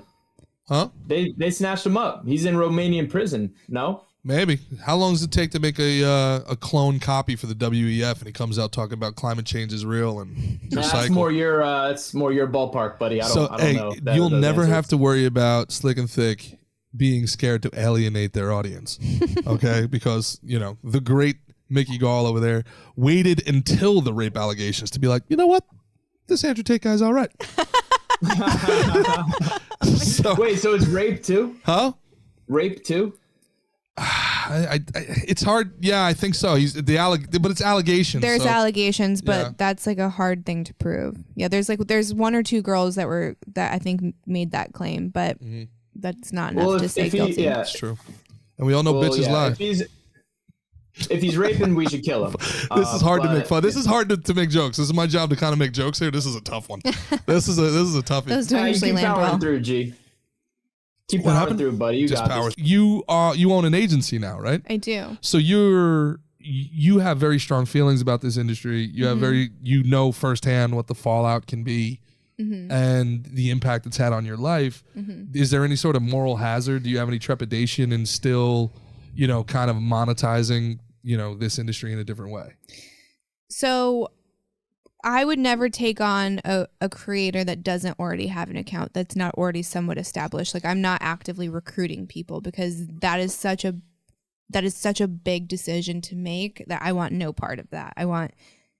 Huh? They snatched him up. He's in Romanian prison. No. Maybe. How long does it take to make a clone copy for the WEF, and he comes out talking about climate change is real and recycle? That's more your ballpark, buddy. I don't know. You'll never have to worry about Slick and Thick being scared to alienate their audience, okay? Because the great Mickey Gall over there waited until the rape allegations to be like, you know what, this Andrew Tate guy's all right. Wait, so it's rape too? Huh? Rape too? It's hard. Yeah, I think so. But it's allegations. There's so, allegations, but that's like a hard thing to prove. Yeah, there's 1 or 2 girls that I think made that claim, but that's not enough to say guilty. Yeah, that's true. And we all know bitches lie. If he's raping, we should kill him. This is hard to make fun. This is hard to make jokes. This is my job to kind of make jokes here. This is a tough one. This is a toughie. Those don't usually keep land powering well. through, G. Keep What powering happened? through, buddy. You Just got power. this. You own an agency now, right? I do. So you you have very strong feelings about this industry. You have you know firsthand what the fallout can be and the impact it's had on your life. Is there any sort of moral hazard? Do you have any trepidation in still, you know, kind of monetizing, you know, this industry in a different way? So I would never take on a creator that doesn't already have an account that's not already somewhat established. Like, I'm not actively recruiting people because that is such a big decision to make that I want no part of that. I want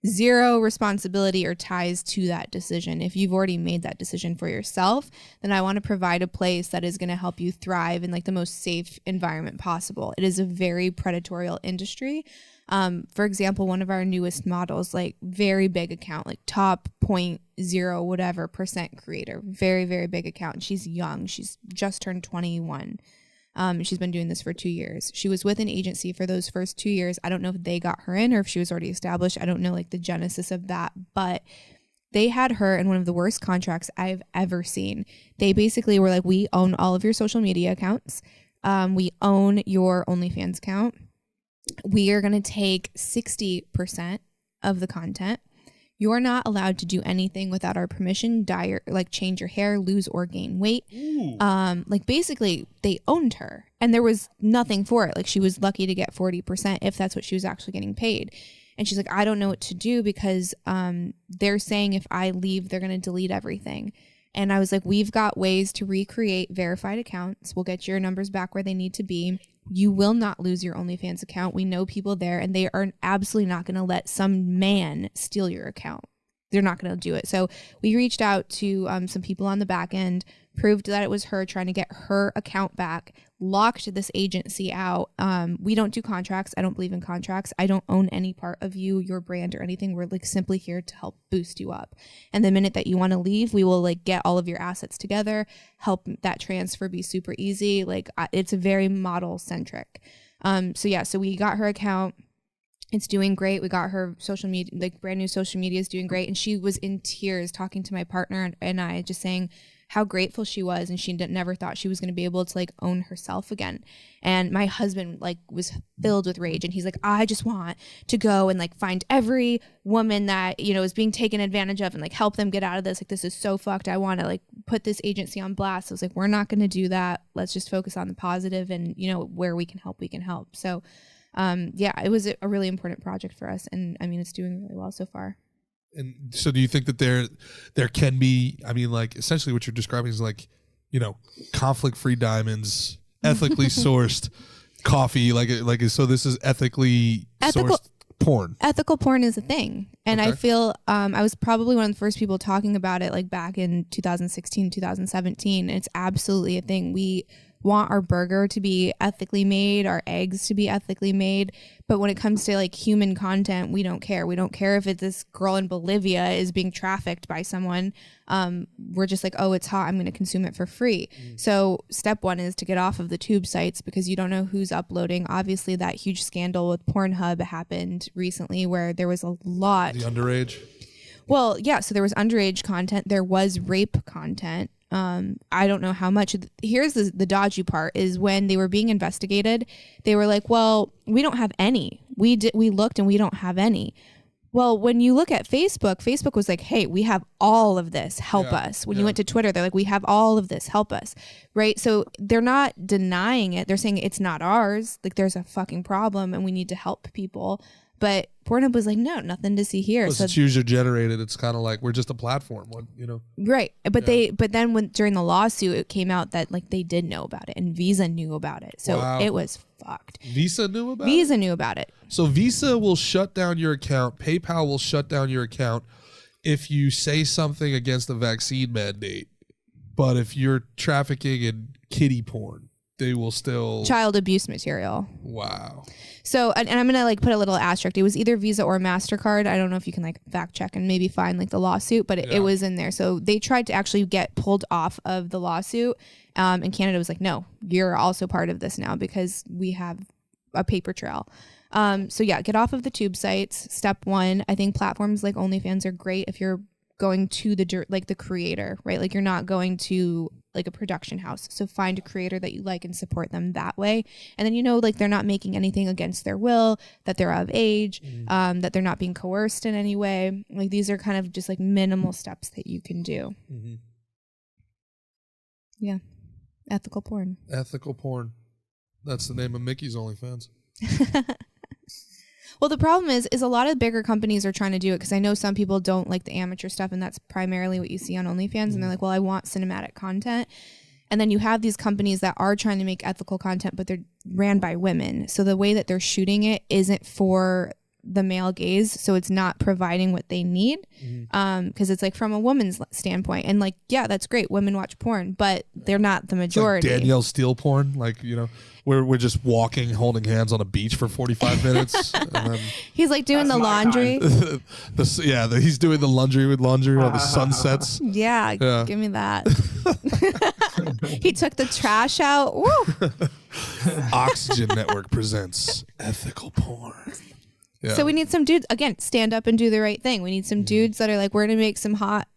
zero responsibility or ties to that decision. If you've already made that decision for yourself, then I want to provide a place that is going to help you thrive in like the most safe environment possible. It is a very predatory industry. For example, one of our newest models, like very big account, like top 0.0 whatever % creator, very, very big account. She's young. She's just turned 21. She's been doing this for 2 years. She was with an agency for those first 2 years. I don't know if they got her in or if she was already established. I don't know like the genesis of that, but they had her in one of the worst contracts I've ever seen. They basically were like, we own all of your social media accounts. We own your OnlyFans account. We are going to take 60% of the content. You're not allowed to do anything without our permission, change your hair, lose or gain weight. Like basically they owned her and there was nothing for it. Like she was lucky to get 40% if that's what she was actually getting paid. And she's like, I don't know what to do because they're saying if I leave, they're going to delete everything. And I was like, we've got ways to recreate verified accounts. We'll get your numbers back where they need to be. You will not lose your OnlyFans account. We know people there and they are absolutely not going to let some man steal your account. They're not going to do it. So we reached out to some people on the back end, proved that it was her trying to get her account back, locked this agency out. We don't do contracts. I don't believe in contracts. I don't own any part of you, your brand or anything. We're like simply here to help boost you up. And the minute that you want to leave, we will like get all of your assets together, help that transfer be super easy. Like it's a very model centric. So we got her account. It's doing great. We got her social media, like brand new social media is doing great. And she was in tears talking to my partner and I just saying how grateful she was. And she never thought she was going to be able to like own herself again. And my husband like was filled with rage. And he's like, I just want to go and like find every woman that, you know, is being taken advantage of and like help them get out of this. Like, this is so fucked. I want to like put this agency on blast. I was like, we're not going to do that. Let's just focus on the positive and, you know, where we can help, we can help. So it was a really important project for us. And I mean, it's doing really well so far. And so do you think that there can be, I mean, like essentially what you're describing is like, you know, conflict-free diamonds, ethically sourced coffee, so this is ethically sourced porn. Ethical porn is a thing. And okay. I feel I was probably one of the first people talking about it like back in 2016, 2017. It's absolutely a thing. We want our burger to be ethically made, our eggs to be ethically made. But when it comes to like human content, we don't care. We don't care if it's this girl in Bolivia is being trafficked by someone. We're just like, oh, it's hot. I'm going to consume it for free. So step one is to get off of the tube sites because you don't know who's uploading. Obviously, that huge scandal with Pornhub happened recently where there was a lot. The underage? Well, yeah. So there was underage content. There was rape content. I don't know how much. Here's the dodgy part is when they were being investigated, they were like, well, we don't have any. We looked and we don't have any. Well, when you look at Facebook was like, hey, we have all of this. Help us. When you went to Twitter, they're like, we have all of this. Help us. Right. So they're not denying it. They're saying it's not ours. Like there's a fucking problem and we need to help people. But Pornhub was like, no, nothing to see here. Well, so it's user generated. It's kind of like we're just a platform, you know. Right, but then during the lawsuit, it came out that like they did know about it, and Visa knew about it. So It was fucked. Visa knew about it. Visa knew about it. So Visa will shut down your account. PayPal will shut down your account if you say something against the vaccine mandate. But if you're trafficking in kiddie porn, they will still child abuse material. Wow. So, and I'm going to like put a little asterisk. It was either Visa or MasterCard. I don't know if you can like fact check and maybe find like the lawsuit, but it was in there. So they tried to actually get pulled off of the lawsuit. And Canada was like, no, you're also part of this now because we have a paper trail. Get off of the tube sites. Step one, I think platforms like OnlyFans are great if you're going to the creator, right? Like you're not going to like a production house. So find a creator that you like and support them that way. And then, like they're not making anything against their will, that they're of age, that they're not being coerced in any way. Like these are kind of just like minimal steps that you can do. Mm-hmm. Yeah. Ethical porn. Ethical porn. That's the name of Mickey's OnlyFans. Well, the problem is a lot of bigger companies are trying to do it because I know some people don't like the amateur stuff, and that's primarily what you see on OnlyFans. And they're like, well, I want cinematic content. And then you have these companies that are trying to make ethical content, but they're ran by women. So the way that they're shooting it isn't for the male gaze, so it's not providing what they need, because it's like from a woman's standpoint, and like, yeah, that's great, women watch porn, but they're not the majority. Like Danielle Steele porn, like, we're just walking holding hands on a beach for 45 minutes and then he's like doing the laundry. He's doing the laundry while the sun sets. Yeah, give me that. He took the trash out. Woo! Oxygen Network presents ethical porn. Yeah. So we need some dudes, again, stand up and do the right thing. We need some dudes that are like, we're going to make some hot,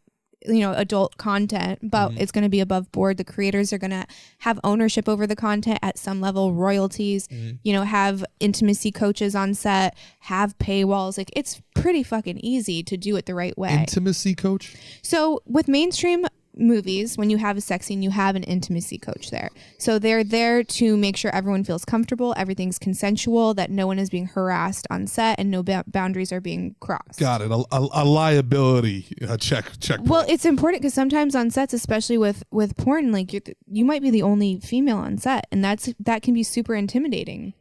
adult content, but it's going to be above board. The creators are going to have ownership over the content at some level, royalties, have intimacy coaches on set, have paywalls. Like it's pretty fucking easy to do it the right way. Intimacy coach? So with mainstream movies, when you have a sex scene, you have an intimacy coach there. So they're there to make sure everyone feels comfortable, everything's consensual, that no one is being harassed on set, and no boundaries are being crossed. Got it. A liability check. Well, it's important because sometimes on sets, especially with porn, like you might be the only female on set, and that can be super intimidating.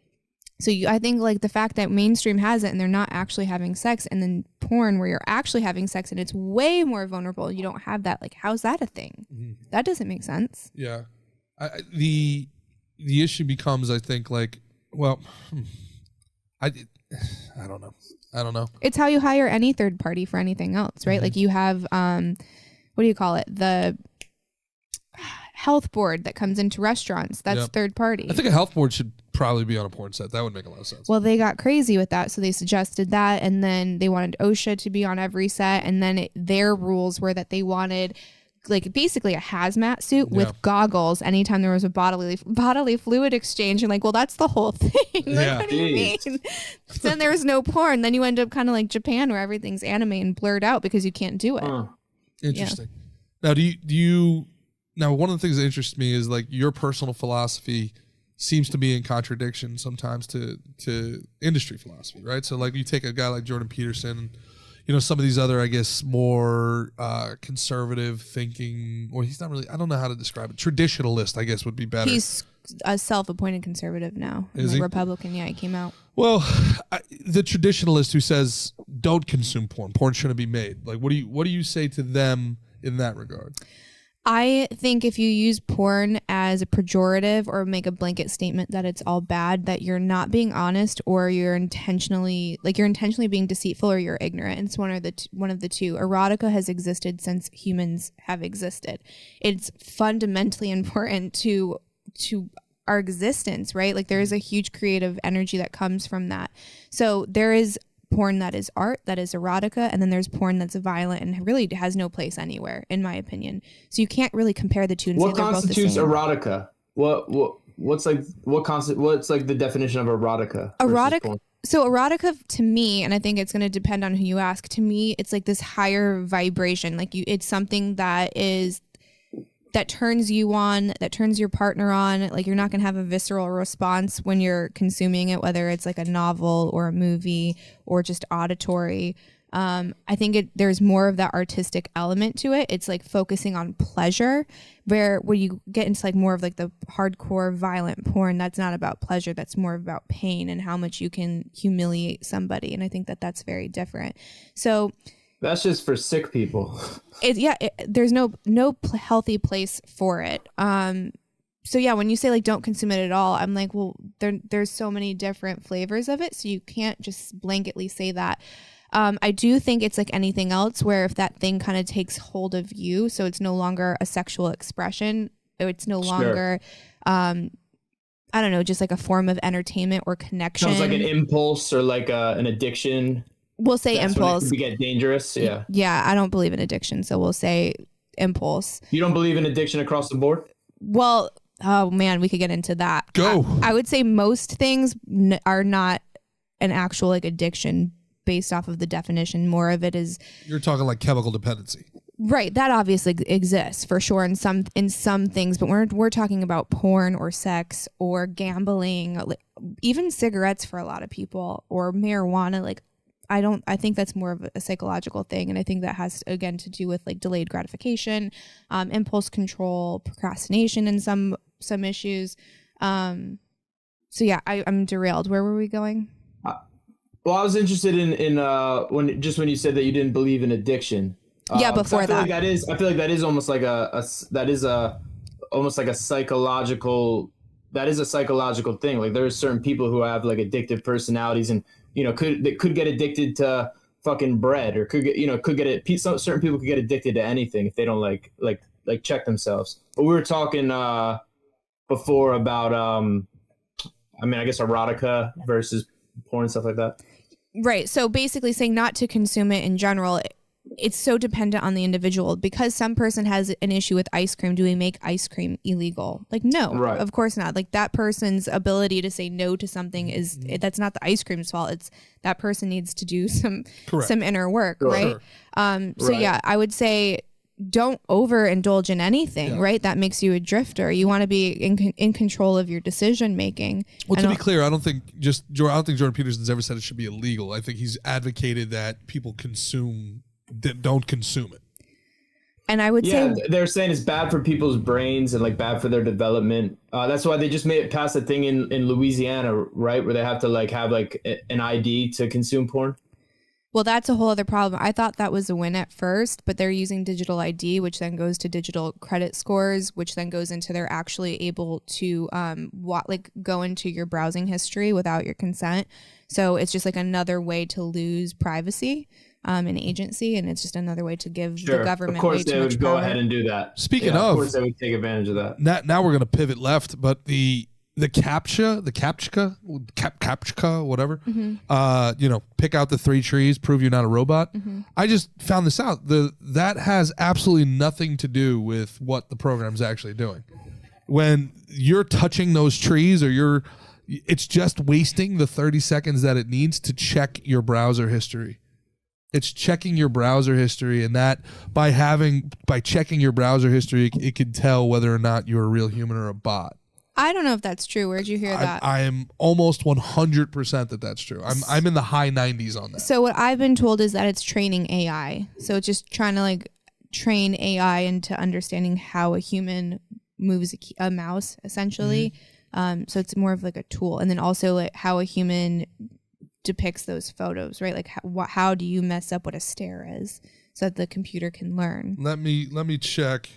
So I think like the fact that mainstream has it and they're not actually having sex, and then porn where you're actually having sex and it's way more vulnerable, you don't have that. Like, how's that a thing? That doesn't make sense. Yeah. The issue becomes, I think, like, well, I don't know. It's how you hire any third party for anything else, right? Like you have, what do you call it? The health board that comes into restaurants. That's third party. I think a health board should probably be on a porn set. That would make a lot of sense. Well, they got crazy with that, so they suggested that, and then they wanted OSHA to be on every set, and then their rules were that they wanted like basically a hazmat suit with goggles anytime there was a bodily fluid exchange. And like, well, that's the whole thing. Like, what do you mean? Then there was no porn. Then you end up kind of like Japan where everything's anime and blurred out because you can't do it. Interesting. Now, do you now, one of the things that interests me is like your personal philosophy seems to be in contradiction sometimes to industry philosophy, right? So like you take a guy like Jordan Peterson, some of these other, I guess, more conservative thinking, or he's not really, I don't know how to describe it. Traditionalist, I guess, would be better. He's a self-appointed conservative now. Is he? Republican, he came out. Well, the traditionalist who says don't consume porn. Porn shouldn't be made. Like, what do you say to them in that regard? I think if you use porn as a pejorative or make a blanket statement that it's all bad, that you're not being honest, or you're intentionally being deceitful, or you're ignorant. It's one of the two. Erotica has existed since humans have existed. It's fundamentally important to our existence, right? Like there is a huge creative energy that comes from that. So there is porn that is art, that is erotica, and then there's porn that's violent and really has no place anywhere, in my opinion. So you can't really compare the two and what say they're both the same. Erotica? What's the definition of erotica? So erotica to me, and I think it's going to depend on who you ask, to me it's like this higher vibration. Like it's something that turns you on, that turns your partner on. Like you're not going to have a visceral response when you're consuming it, whether it's like a novel or a movie or just auditory. I think there's more of that artistic element to it. It's like focusing on pleasure, where when you get into like more of like the hardcore violent porn, that's not about pleasure. That's more about pain and how much you can humiliate somebody. And I think that that's very different. So that's just for sick people. There's no healthy place for it. So yeah, when you say like don't consume it at all, I'm like, well, there's so many different flavors of it, so you can't just blanketly say that. I do think it's like anything else, where if that thing kind of takes hold of you, so it's no longer a sexual expression, it's no longer, I don't know, just like a form of entertainment or connection. Sounds like an impulse or like an addiction. we'll say That's impulse. when it could get dangerous. Yeah. Yeah, I don't believe in addiction, so we'll say impulse. You don't believe in addiction across the board? Well, oh man, we could get into that. Go. I would say most things are not an actual like addiction based off of the definition. More of it is, You're talking like chemical dependency. right, that obviously exists for sure in some things, but we're talking about porn or sex or gambling, like, even cigarettes for a lot of people, or marijuana. Like I think that's more of a psychological thing, and I think that has again to do with like delayed gratification, impulse control, procrastination, and some issues. So yeah, I'm derailed. Where were we going? Well, I was interested in when you said that you didn't believe in addiction. Yeah, before that. I feel like that is almost like almost like a psychological. That is a psychological thing. Like there are certain people who have like addictive personalities, and could get addicted to fucking bread, or certain people could get addicted to anything if they don't like check themselves. But we were talking before about I guess erotica versus porn, stuff like that. Right. So basically saying not to consume it in general, it's so dependent on the individual. Because some person has an issue with ice cream, do we make ice cream illegal? Like, no, right. Of course not. Like that person's ability to say no to something that's not the ice cream's fault. It's that person needs to do some inner work. Sure. Right. So right. Yeah, I would say don't overindulge in anything, right? That makes you a drifter. You want to be in control of your decision making. Well, to be clear, I don't think Jordan Peterson's ever said it should be illegal. I think he's advocated that people don't consume it. And I would say they're saying it's bad for people's brains and like bad for their development. That's why they just made it past a thing in Louisiana, right, where they have to like have like an ID to consume porn. Well, that's a whole other problem. I thought that was a win at first, but they're using digital ID, which then goes to digital credit scores, which then goes into they're actually able to go into your browsing history without your consent. So it's just like another way to lose privacy and agency, and it's just another way to give the government. Of course, way too they would much go power. ahead and do that. Speaking of, of course, they would take advantage of that. Now we're going to pivot left, but the captcha, whatever. Mm-hmm. Pick out the 3 trees, prove you're not a robot. Mm-hmm. I just found this out. That has absolutely nothing to do with what the program's actually doing. When you're touching those trees, it's just wasting the 30 seconds that it needs to check your browser history. It's checking your browser history, and that by checking your browser history, it can tell whether or not you're a real human or a bot. I don't know if that's true. Where'd you hear that? I am almost 100% that that's true. I'm in the high 90s on that. So what I've been told is that it's training AI. So it's just trying to like train AI into understanding how a human moves a mouse, essentially. Mm-hmm. So it's more of like a tool, and then also like how a human depicts those photos, right? Like how do you mess up what a stare is, so that the computer can learn. Let me check.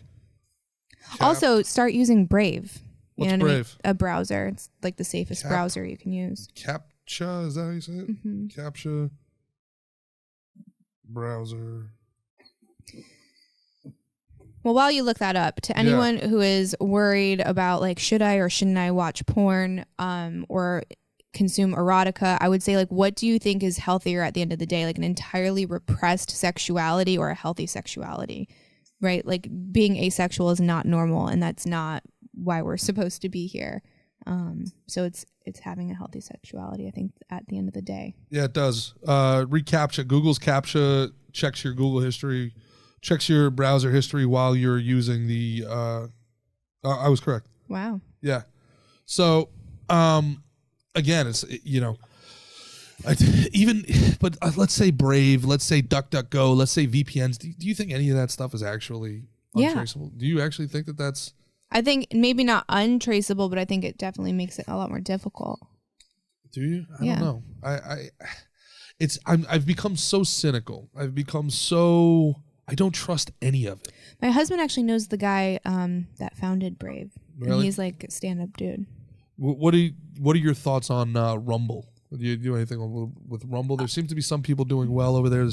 Also, start using Brave. What's Brave? Brave? A browser. It's like the safest browser you can use. CAPTCHA, is that how you say it? Mm-hmm. CAPTCHA browser. Well, while you look that up, to anyone who is worried about like should I or shouldn't I watch porn or consume erotica, I would say like what do you think is healthier at the end of the day? Like an entirely repressed sexuality or a healthy sexuality, right? Like being asexual is not normal, and that's not why we're supposed to be here. So it's having a healthy sexuality, I think, at the end of the day. Yeah, it does. ReCAPTCHA, Google's CAPTCHA checks your Google history, checks your browser history while you're using the I was correct. Wow. Yeah. So again, it's but let's say Brave, let's say DuckDuckGo, let's say VPNs. Do you think any of that stuff is actually untraceable? Do you actually think that that's? I think maybe not untraceable, but I think it definitely makes it a lot more difficult. Do you? I don't know. I've become so cynical. I don't trust any of it. My husband actually knows the guy that founded Brave. Really? And he's like a stand-up dude. What are your thoughts on Rumble? Do you do anything with Rumble? There seems to be some people doing well over there.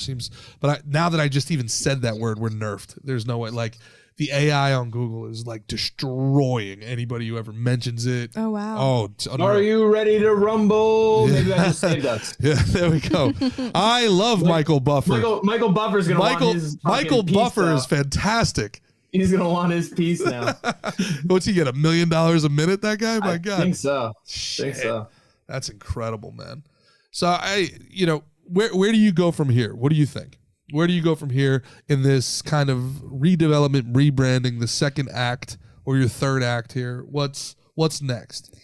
Now that I just even said that word, we're nerfed. There's no way. Like the AI on Google is like destroying anybody who ever mentions it. Oh wow. Oh, are you ready to rumble? Maybe that just saved us. Yeah, there we go. I love Michael Buffer. Michael Buffer's gonna want his Michael piece Buffer now. is fantastic. He's gonna want his piece now. What's he get? $1 million a minute? That guy? My God. I think so. Shit. Think so. That's incredible, man. So where do you go from here? What do you think? Where do you go from here in this kind of redevelopment, rebranding, the second act or your third act here? What's next?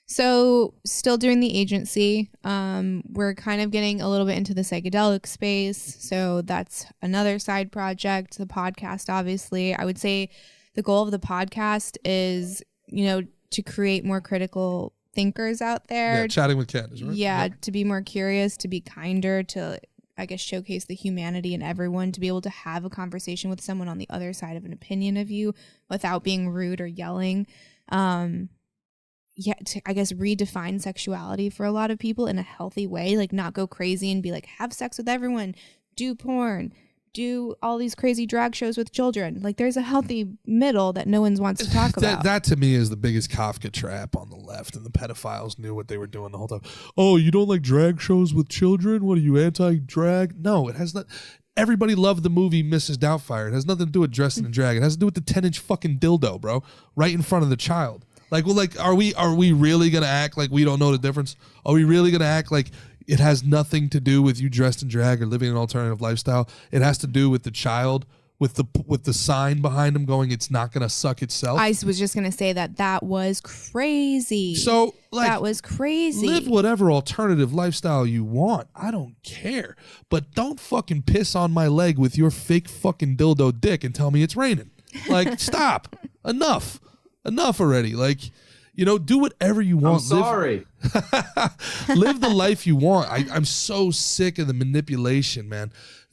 So still doing the agency. We're kind of getting a little bit into the psychedelic space. So that's another side project. The podcast, obviously. I would say the goal of the podcast is, to create more critical thinkers out there. Yeah, chatting with Candice, right? Yeah, to be more curious, to be kinder, to, I guess, showcase the humanity in everyone, to be able to have a conversation with someone on the other side of an opinion of you without being rude or yelling. To, I guess, redefine sexuality for a lot of people in a healthy way, like not go crazy and be like, have sex with everyone, do porn, do all these crazy drag shows with children. Like there's a healthy middle that no one wants to talk about. That to me is the biggest Kafka trap on the left, and the pedophiles knew what they were doing the whole time. Oh, you don't like drag shows with children? What are you, anti-drag? No, it has not. Everybody loved the movie Mrs. Doubtfire. It has nothing to do with dressing in drag. It has to do with the 10-inch fucking dildo, bro, right in front of the child. Like, well, like, are we really gonna act like we don't know the difference? Are we really gonna act like it has nothing to do with you dressed in drag or living an alternative lifestyle? It has to do with the child, with the sign behind him going, it's not gonna suck itself. I was just gonna say that was crazy. So, like, that was crazy. Live whatever alternative lifestyle you want. I don't care, but don't fucking piss on my leg with your fake fucking dildo dick and tell me it's raining. Like, stop. Enough already. Like, do whatever you want. I'm sorry. Live the life you want. I'm so sick of the manipulation, man.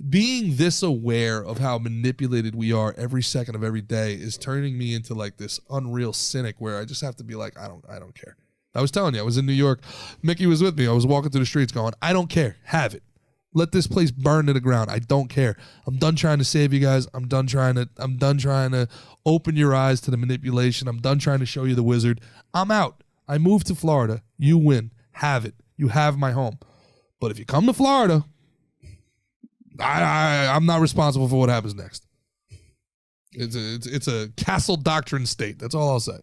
Being this aware of how manipulated we are every second of every day is turning me into like this unreal cynic where I just have to be like, I don't care. I was telling you, I was in New York. Mickey was with me. I was walking through the streets going, I don't care. Have it. Let this place burn to the ground. I don't care. I'm done trying to save you guys. I'm done trying to open your eyes to the manipulation. I'm done trying to show you the wizard. I'm out. I moved to Florida. You win. Have it. You have my home. But if you come to Florida, I'm not responsible for what happens next. It's a castle doctrine state. That's all I'll say.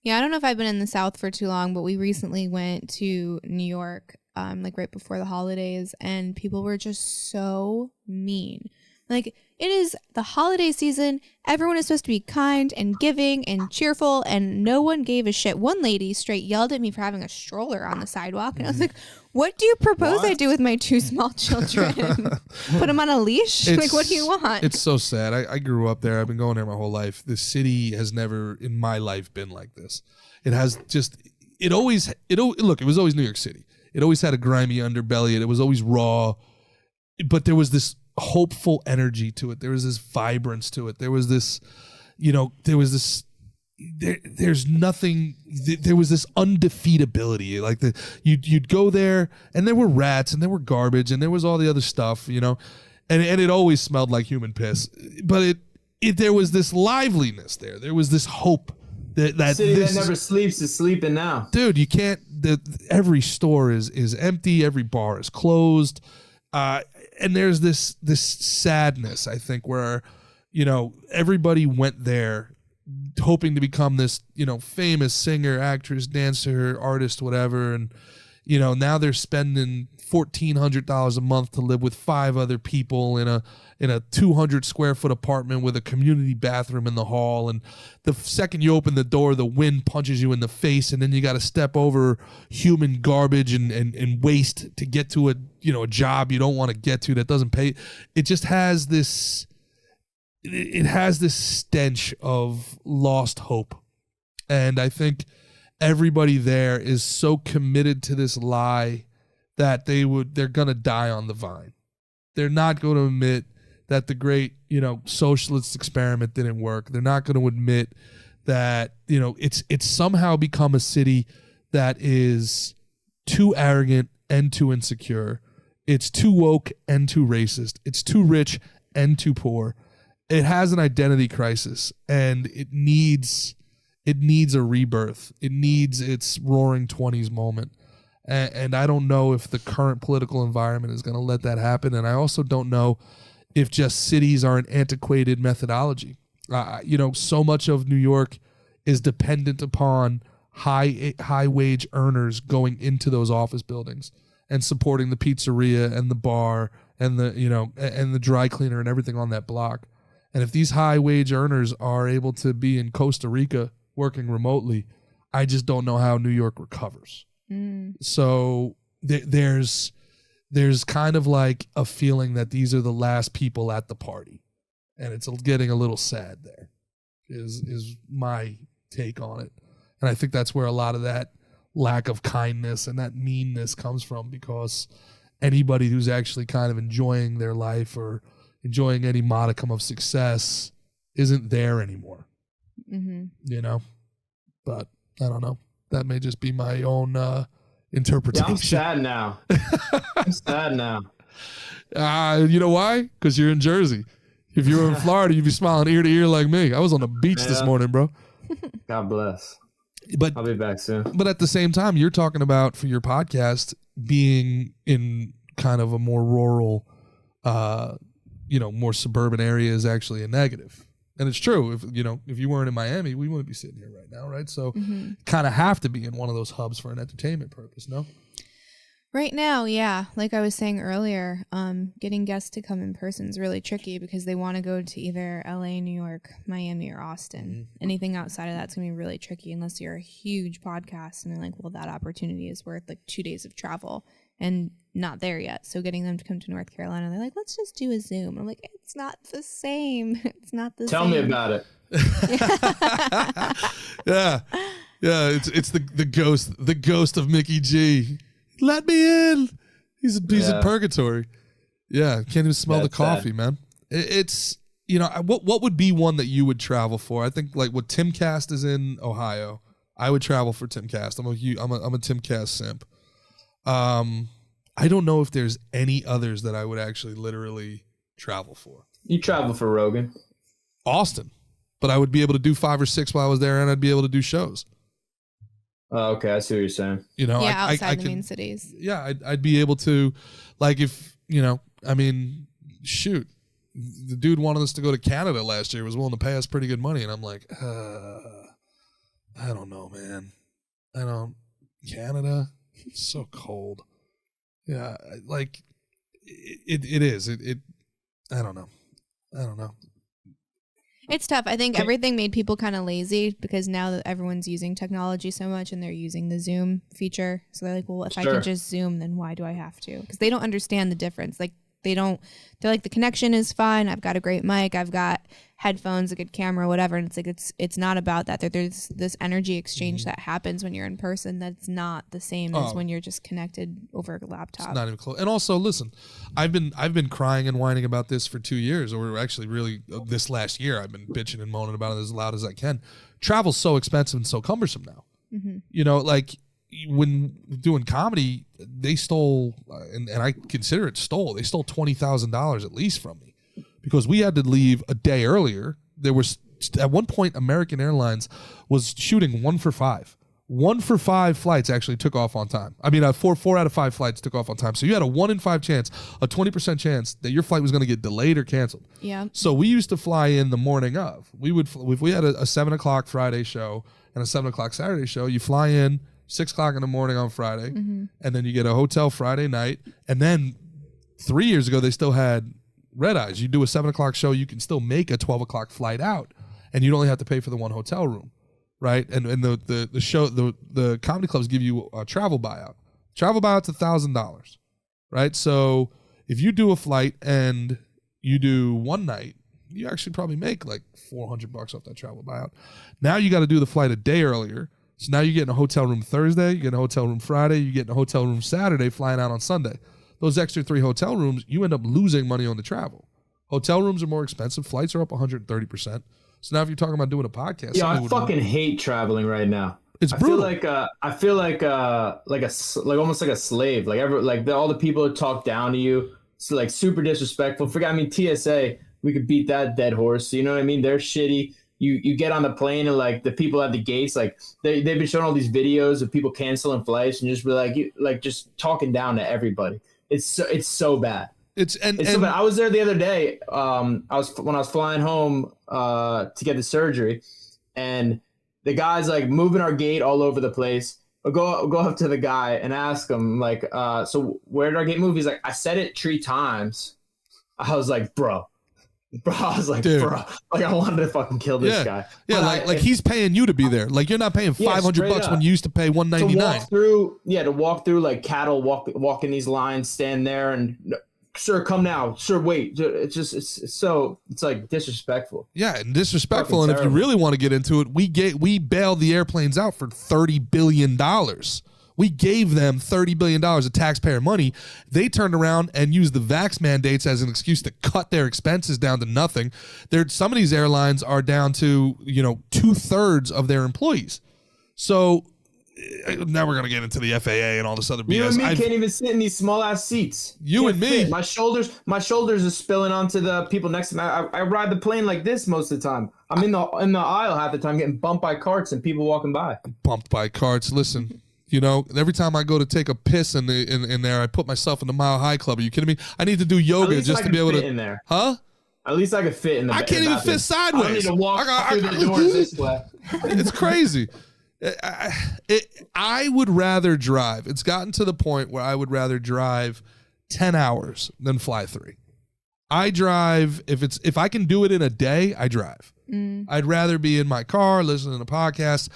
Yeah, I don't know if I've been in the South for too long, but we recently went to New York, like right before the holidays, and people were just so mean. Like, it is the holiday season. Everyone is supposed to be kind and giving and cheerful, and no one gave a shit. One lady straight yelled at me for having a stroller on the sidewalk, and I was like, what do you propose I do with my 2 small children? Put them on a leash? Like, what do you want? It's so sad. I grew up there. I've been going there my whole life. This city has never in my life been like this. It has just, it was always New York City. It always had a grimy underbelly, and it was always raw, but there was this hopeful energy to it. There was this vibrance to it. There was this, there's nothing, there was this undefeatability. Like you'd go there and there were rats and there were garbage and there was all the other stuff, and it always smelled like human piss, but there was this liveliness there. There was this hope that city that never sleeps is sleeping now. Dude, you can't, every store is empty. Every bar is closed. And there's this sadness, I think, where, everybody went there hoping to become this, famous singer, actress, dancer, artist, whatever. And, now they're spending $1,400 a month to live with 5 other people in a 200 square foot apartment with a community bathroom in the hall. And the second you open the door, the wind punches you in the face, and then you got to step over human garbage and waste to get to a job you don't want to get to that doesn't pay. It just has this, it has this stench of lost hope. And I think everybody there is so committed to this lie that they're going to die on the vine. They're not going to admit that the great, socialist experiment didn't work. They're not going to admit that, it's somehow become a city that is too arrogant and too insecure. It's too woke and too racist. It's too rich and too poor. It has an identity crisis, and it needs a rebirth. It needs its roaring 20s moment. And I don't know if the current political environment is going to let that happen. And I also don't know if just cities are an antiquated methodology. So much of New York is dependent upon high wage earners going into those office buildings and supporting the pizzeria and the bar and the dry cleaner and everything on that block. And if these high wage earners are able to be in Costa Rica working remotely, I just don't know how New York recovers. So there's kind of like a feeling that these are the last people at the party, and it's getting a little sad. There is my take on it, and I think that's where a lot of that lack of kindness and that meanness comes from, because anybody who's actually kind of enjoying their life or enjoying any modicum of success isn't there anymore. But I don't know. That may just be my own interpretation. Yeah, I'm sad now. I'm sad now. You know why? Because you're in Jersey. If you were in Florida, you'd be smiling ear to ear like me. I was on the beach this morning, bro. God bless. But I'll be back soon. But at the same time, you're talking about, for your podcast, being in kind of a more rural, more suburban area is actually a negative. And it's true. If you weren't in Miami, we wouldn't be sitting here right now, right? So kind of have to be in one of those hubs for an entertainment purpose, no? Right now, yeah. Like I was saying earlier, getting guests to come in person is really tricky because they want to go to either LA, New York, Miami, or Austin. Anything outside of that's going to be really tricky unless you're a huge podcast and they're like, well, that opportunity is worth like 2 days of travel and not there yet. So getting them to come to North Carolina, they're like, let's just do a Zoom. I'm like, it's not the same. It's not the same. Tell me about it. Yeah. It's the ghost of Mickey G. Let me in. He's in purgatory. Yeah, can't even smell the coffee, man. It's what would be one that you would travel for? I think like what Timcast is in Ohio. I would travel for Timcast. I'm a Timcast simp. I don't know if there's any others that I would actually literally travel for. You travel for Rogan. Austin, but I would be able to do 5 or 6 while I was there, and I'd be able to do shows. Oh, okay, I see what you're saying. Outside the main cities. Yeah, I'd be able to, like, if shoot, the dude wanted us to go to Canada last year, was willing to pay us pretty good money, and I'm like, I don't know, man. Canada, it's so cold. Yeah, like it is. I don't know. It's tough. I think everything made people kind of lazy because now that everyone's using technology so much and they're using the Zoom feature. So they're like, well, if I can just Zoom, then why do I have to? Because they don't understand the difference. Like they're like, the connection is fine. I've got a great mic. I've got headphones, a good camera, whatever. And it's like, it's not about that. There's this energy exchange that happens when you're in person that's not the same as when you're just connected over a laptop. It's not even close. And also, listen, I've been crying and whining about this for 2 years, or actually really this last year. I've been bitching and moaning about it as loud as I can. Travel's so expensive and so cumbersome now. Like when doing comedy, they stole, and I consider it stole. They stole $20,000 at least from me because we had to leave a day earlier. There was at one point American Airlines was shooting 1 for 5. 1 for 5 flights actually took off on time. I mean, 4 out of 5 flights took off on time. So you had a 1 in 5 chance, a 20% chance that your flight was going to get delayed or canceled. Yeah. So we used to fly in the morning of. If we had a 7 o'clock Friday show and a 7 o'clock Saturday show, you fly in 6 o'clock in the morning on Friday, and then you get a hotel Friday night. And then 3 years ago, they still had red eyes. You do a 7 o'clock show, you can still make a 12 o'clock flight out, and you'd only have to pay for the 1 hotel room, right? And the show, the comedy clubs give you a travel buyout. Travel buyout's $1,000, right? So if you do a flight and you do one night, you actually probably make like $400 off that travel buyout. Now you got to do the flight a day earlier. So now you're getting a hotel room Thursday, you get a hotel room Friday, you get a hotel room Saturday, flying out on Sunday. Those extra 3 hotel rooms, you end up losing money on the travel. Hotel rooms are more expensive. Flights are up 130%. So now if you're talking about doing a podcast. Yeah, I fucking hate traveling right now. It's I brutal. feel like almost like a slave. All the people that talk down to you, it's like super disrespectful. I mean, TSA, we could beat that dead horse. You know what I mean? They're shitty. You get on the plane and like the people at the gates, like they've been showing all these videos of people canceling flights and just be just talking down to everybody. It's so bad. It's so bad. I was there the other day. When I was flying home to get the surgery, and the guy's like moving our gate all over the place. I'll go up to the guy and ask him like, so where did our gate move? He's like, I said it 3 times. I was like, bro, I was like, dude. Bro, like I wanted to fucking kill this guy. Yeah, like he's paying you to be there. Like you're not paying $500 when you used to pay $199. To walk through like cattle, walk in these lines, stand there and sir, come now. Sir, wait. It's like disrespectful. Yeah, and disrespectful. Fucking and terrible. if you really want to get into it, we bailed the airplanes out for $30 billion. We gave them $30 billion of taxpayer money. They turned around and used the vax mandates as an excuse to cut their expenses down to nothing. Some of these airlines are down to 2/3 of their employees. So now we're gonna get into the FAA and all this other BS. You and me can't even sit in these small ass seats. You and me. My shoulders are spilling onto the people next to me. I ride the plane like this most of the time. I'm in the aisle half the time, getting bumped by carts and people walking by. Bumped by carts. Listen. Every time I go to take a piss in there, I put myself in the Mile High Club. Are you kidding me? I need to do yoga just to be able to. In there. Huh? At least I could fit in the. I can't even fit sideways. I need to walk through the doors this way. It's crazy. I would rather drive. It's gotten to the point where I would rather drive 10 hours than fly 3. I drive if I can do it in a day, I drive. I'd rather be in my car listening to podcasts.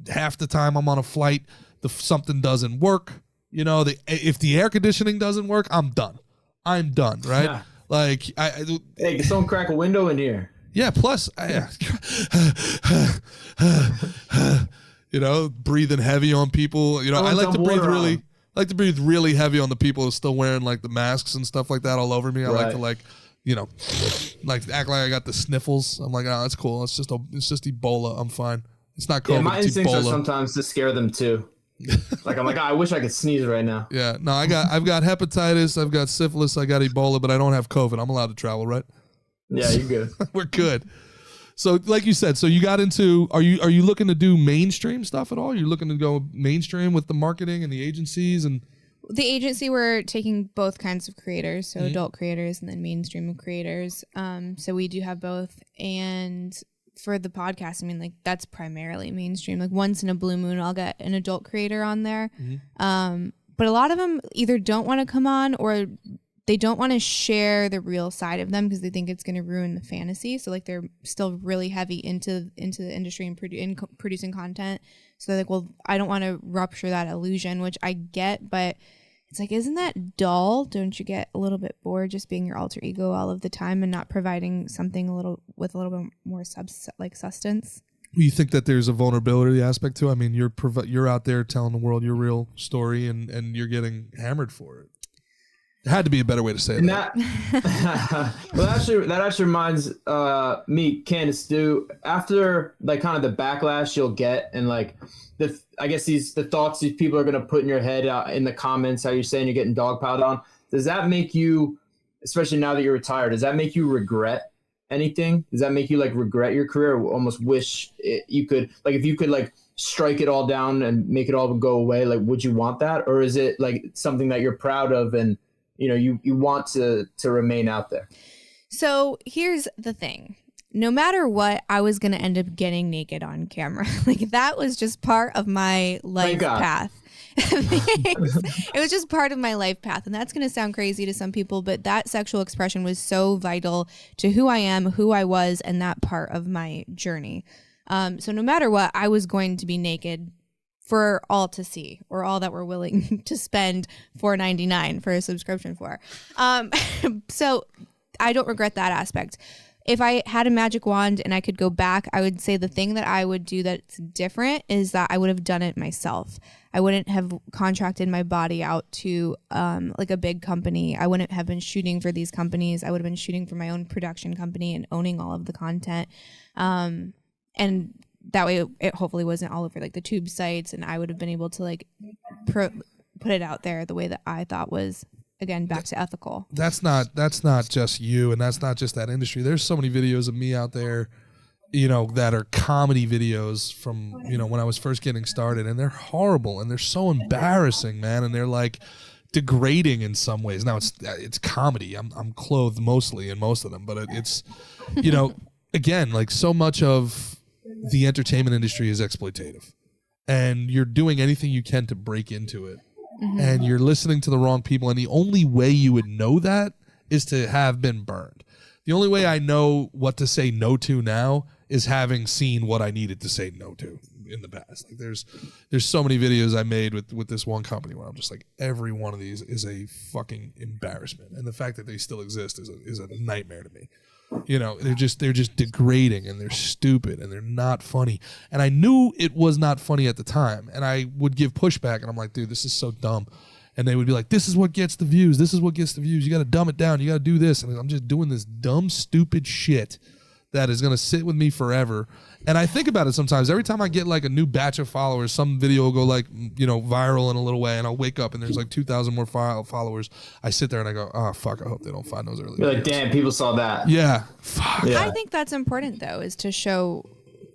Half the time I'm on a flight, something doesn't work. If the air conditioning doesn't work, I'm done. Right? Yeah. Like hey, can someone crack a window in here? Yeah. Plus, breathing heavy on people. I like to breathe really heavy on the people who are still wearing like the masks and stuff like that all over me. I like to act like I got the sniffles. I'm like, oh, that's cool. It's just Ebola. I'm fine. It's not COVID. Yeah, my instincts Ebola. are sometimes to scare them too. Like I'm like, oh, I wish I could sneeze right now. Yeah, no, I've got hepatitis, I've got syphilis, I got Ebola, but I don't have COVID. I'm allowed to travel, right? Yeah, you're good. We're good. So, like you said, so you got into. Are you looking to do mainstream stuff at all? You're looking to go mainstream with the marketing and the agencies and. The agency, we're taking both kinds of creators, so adult creators and then mainstream creators. So we do have both, and. For the podcast, I mean, like that's primarily mainstream. Like once in a blue moon, I'll get an adult creator on there. But a lot of them either don't want to come on or they don't want to share the real side of them because they think it's going to ruin the fantasy. So like they're still really heavy into the industry and producing content. So they're like, well, I don't want to rupture that illusion, which I get, but it's like, isn't that dull? Don't you get a little bit bored just being your alter ego all of the time and not providing something with a little bit more substance? You think that there's a vulnerability aspect too? I mean, you're out there telling the world your real story and you're getting hammered for it. There had to be a better way to say that. Well, that actually reminds me, Candice, after like kind of the backlash you'll get and like the thoughts these people are going to put in your head in the comments, how you're saying you're getting dogpiled on. Does that make you, especially now that you're retired, does that make you regret anything? Does that make you like regret your career or almost wish you could, like if you could like strike it all down and make it all go away, like would you want that? Or is it like something that you're proud of and you want to remain out there? So here's the thing. No matter what, I was going to end up getting naked on camera. Like that was just part of my life path. It was just part of my life path. And that's going to sound crazy to some people, but that sexual expression was so vital to who I am, who I was, and that part of my journey. So no matter what, I was going to be naked for all to see, or all that we're willing to spend $4.99 for a subscription for. So I don't regret that aspect. If I had a magic wand and I could go back, I would say the thing that I would do that's different is that I would have done it myself. I wouldn't have contracted my body out to like a big company. I wouldn't have been shooting for these companies. I would have been shooting for my own production company and owning all of the content. And that way it hopefully wasn't all over like the tube sites, and I would have been able to like put it out there the way that I thought was, again, back to ethical. That's not just you, and that's not just that industry. There's so many videos of me out there, you know, that are comedy videos from, you know, when I was first getting started, and they're horrible and they're so embarrassing, man, and they're like degrading in some ways. Now it's comedy. I'm clothed mostly in most of them, but it's, you know, again, like so much of the entertainment industry is exploitative, and you're doing anything you can to break into it. Mm-hmm. And you're listening to the wrong people, and the only way you would know that is to have been burned. The only way I know what to say no to now is having seen what I needed to say no to in the past. Like there's so many videos I made with this one company where I'm just like, every one of these is a fucking embarrassment, and the fact that they still exist is a nightmare to me. You know, they're just degrading, and they're stupid, and they're not funny. And I knew it was not funny at the time, and I would give pushback, and I'm like, dude, this is so dumb. And they would be like, this is what gets the views. This is what gets the views. You got to dumb it down. You got to do this. And I'm just doing this dumb, stupid shit that is going to sit with me forever. And I think about it sometimes. Every time I get like a new batch of followers, some video will go like, you know, viral in a little way, and I'll wake up and there's like 2,000 more followers. I sit there and I go, oh, fuck, I hope they don't find those early. You're like, damn, people saw that. Yeah. Fuck. Yeah. I think that's important, though, is to show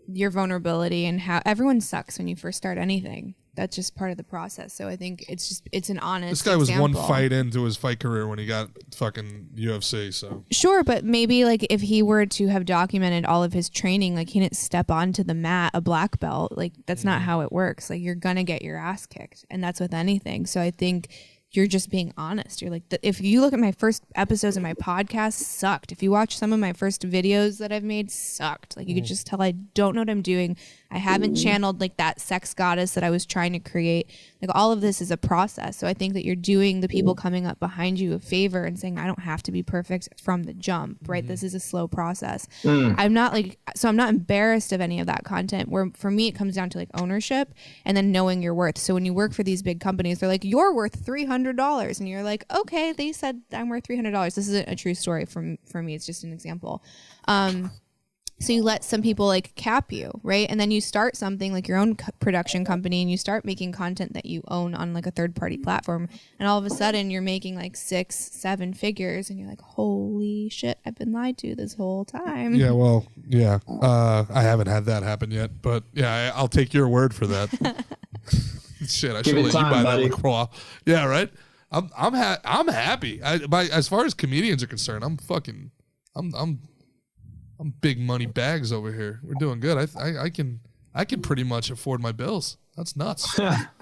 your vulnerability and how everyone sucks when you first start anything. That's just part of the process. So I think it's an honest This guy was example. one fight into his fight career when he got fucking UFC. So sure, but maybe like if he were to have documented all of his training, like he didn't step onto the mat a black belt. Like that's not how it works. Like you're gonna get your ass kicked, and that's with anything. So I think you're just being honest. You're like, if you look at my first episodes of my podcast, sucked. If you watch some of my first videos that I've made, sucked. Like you could just tell I don't know what I'm doing. I haven't channeled like that sex goddess that I was trying to create. Like all of this is a process. So I think that you're doing the people coming up behind you a favor and saying, I don't have to be perfect from the jump, right? This is a slow process. I'm not embarrassed of any of that content, where for me, it comes down to like ownership and then knowing your worth. So when you work for these big companies, they're like, you're worth $300. And you're like, okay, they said I'm worth $300. This isn't a true story for me. It's just an example. So you let some people like cap you, right? And then you start something like your own production company, and you start making content that you own on like a third party platform. And all of a sudden you're making like 6-7 figures, and you're like, holy shit, I've been lied to this whole time. yeah, well, yeah. I haven't had that happen yet, but yeah, I'll take your word for that. Shit, I should let you buy that LaCroix. Yeah, right. I'm happy. As far as comedians are concerned, I'm big money bags over here. We're doing good. I can pretty much afford my bills. That's nuts.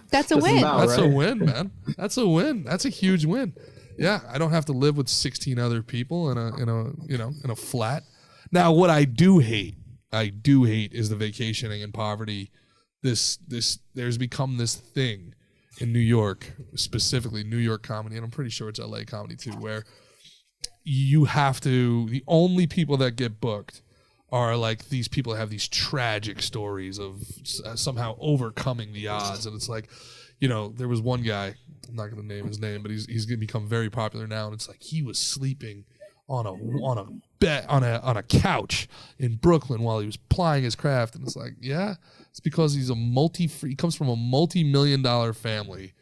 That's a win. That's a win, man. That's a win. That's a huge win. Yeah, I don't have to live with 16 other people in a flat. Now, what I do hate is the vacationing and poverty. There's become this thing in New York, specifically New York comedy, and I'm pretty sure it's LA comedy too, where the only people that get booked are like these people that have these tragic stories of somehow overcoming the odds. And it's like, you know, there was one guy, I'm not going to name his name, but he's going to become very popular now. And it's like, he was sleeping on a couch in Brooklyn while he was plying his craft. And it's like, yeah, it's because he comes from a multi-million-dollar family,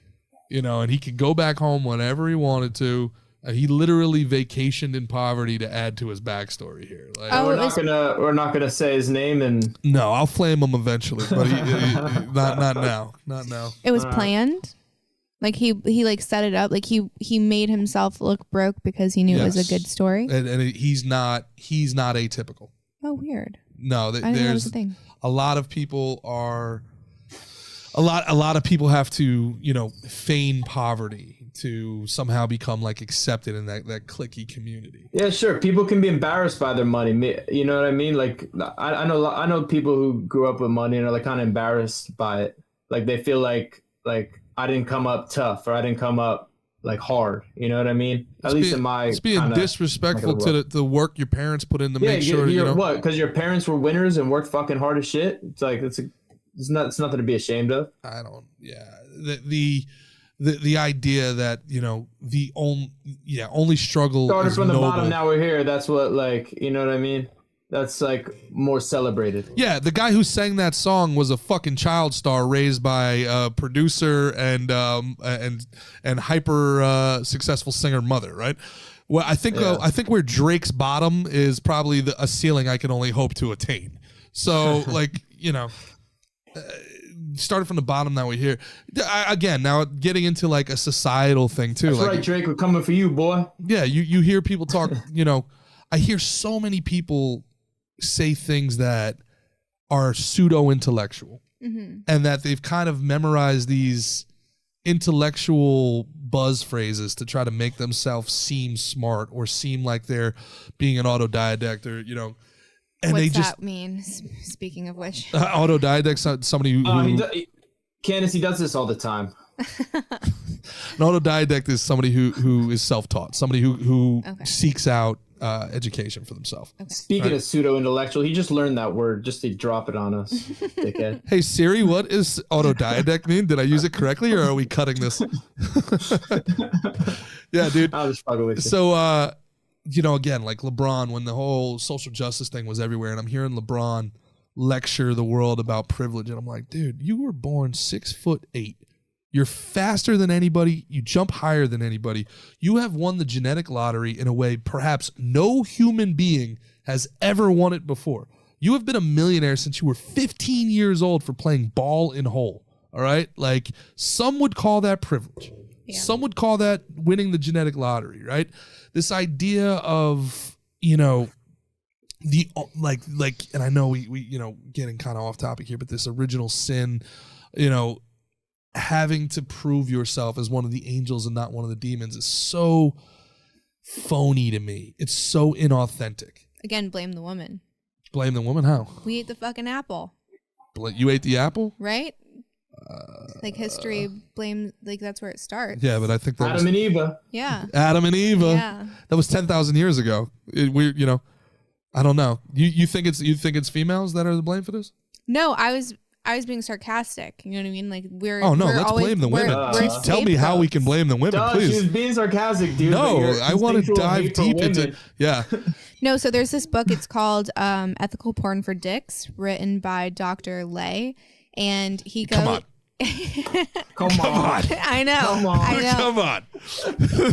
you know, and he could go back home whenever he wanted to. He literally vacationed in poverty to add to his backstory here. Like, we're not gonna say his name, and no, I'll flame him eventually, but not now. It was planned. Like he like set it up. Like he made himself look broke because he knew it was a good story. And he's not atypical. Oh, weird. No, I didn't know that was a thing. A lot of people are. A lot of people have to, you know, feign poverty to somehow become like accepted in that cliquey community. Yeah, sure. People can be embarrassed by their money. You know what I mean? Like I know people who grew up with money and are like kind of embarrassed by it. Like they feel like I didn't come up tough, or I didn't come up like hard. You know what I mean? It's being disrespectful to the work your parents put in to make sure. You know what? Because your parents were winners and worked fucking hard as shit. It's like it's nothing to be ashamed of. I don't. Yeah. The idea that, you know, only struggle started is from the noble. bottom, now we're here. That's what, like, you know what I mean? that's like more celebrated. Yeah, the guy who sang that song was a fucking child star raised by a producer and hyper successful singer mother, right? Well, I think where Drake's bottom is probably a ceiling I can only hope to attain. So, like, you know, started from the bottom, now we're here. Again, now getting into like a societal thing too. That's like, right, Drake, we're coming for you, boy. Yeah, you hear people talk, you know, I hear so many people say things that are pseudo-intellectual and that they've kind of memorized these intellectual buzz phrases to try to make themselves seem smart or seem like they're being an autodidact or, you know, and What's they just that mean? Speaking of which, autodidact, somebody who Candice, he does this all the time. an autodidact is somebody who is self-taught, somebody who seeks out education for themselves. Okay. Speaking of pseudo-intellectual, he just learned that word just to drop it on us, dickhead. Hey Siri, what is autodidact mean? Did I use it correctly or are we cutting this? Yeah, dude. I'll just fuck with you. So, you know, again, like LeBron, when the whole social justice thing was everywhere, and I'm hearing LeBron lecture the world about privilege, and I'm like, dude, you were born 6'8". You're faster than anybody. You jump higher than anybody. You have won the genetic lottery in a way perhaps no human being has ever won it before. You have been a millionaire since you were 15 years old for playing ball in hole. All right? Like, some would call that privilege. Yeah. Some would call that winning the genetic lottery, right? This idea of, you know, the like, and I know we you know, getting kind of off topic here, but this original sin, you know, having to prove yourself as one of the angels and not one of the demons is so phony to me. It's so inauthentic. again, blame the woman. Blame the woman? How? We ate the fucking apple. You ate the apple? Right? Like history blame, like that's where it starts. Yeah, but I think that Adam and Eva. Yeah. Adam and Eva. Yeah. That was 10,000 years ago. You know, I don't know. You think it's females that are to blame for this? No, I was being sarcastic. You know what I mean? Like we're. Oh no, we're let's always, blame the women. we're Tell me how we can blame the women, Duh, please. she was being sarcastic, dude. No, I want to dive deep into. Yeah. No, so there's this book. It's called "Ethical Porn for Dicks," written by Dr. Lay, and he goes. Come on. Come on. I know. Come on. I know. Come on.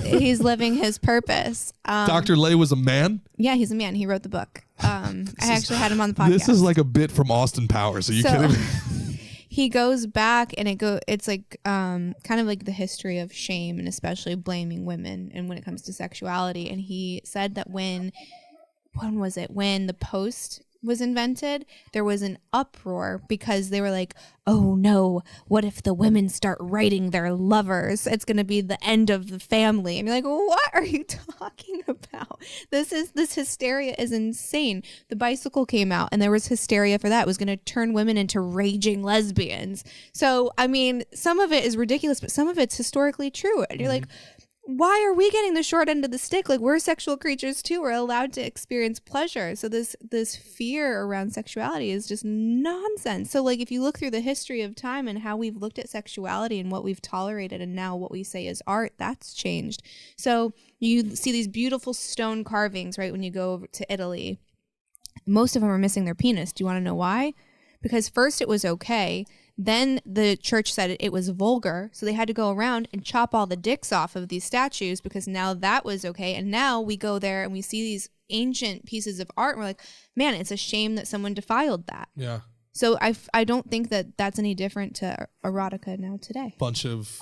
He's living his purpose. Dr. Lay was a man? Yeah, he's a man. He wrote the book. I actually had him on the podcast. This is like a bit from Austin Powers. Are you kidding me? He goes back and it's like kind of like the history of shame and especially blaming women and when it comes to sexuality. And he said that when was it? When the Post was invented, there was an uproar because they were like, oh no, what if the women start writing their lovers? It's going to be the end of the family. And you're like, what are you talking about? This hysteria is insane. The bicycle came out and there was hysteria for that. It was going to turn women into raging lesbians. So, I mean, some of it is ridiculous, but some of it's historically true. And you're like, why are we getting the short end of the stick? Like, we're sexual creatures too. We're allowed to experience pleasure. So this fear around sexuality is just nonsense. So like, if you look through the history of time and how we've looked at sexuality and what we've tolerated and now what we say is art, that's changed. So you see these beautiful stone carvings, right? When you go over to Italy, most of them are missing their penis. Do you want to know why? Because first it was okay. Then the church said it was vulgar, so they had to go around and chop all the dicks off of these statues because now that was okay. And now we go there and we see these ancient pieces of art and we're like, man, it's a shame that someone defiled that. Yeah. So I don't think that that's any different to erotica now today.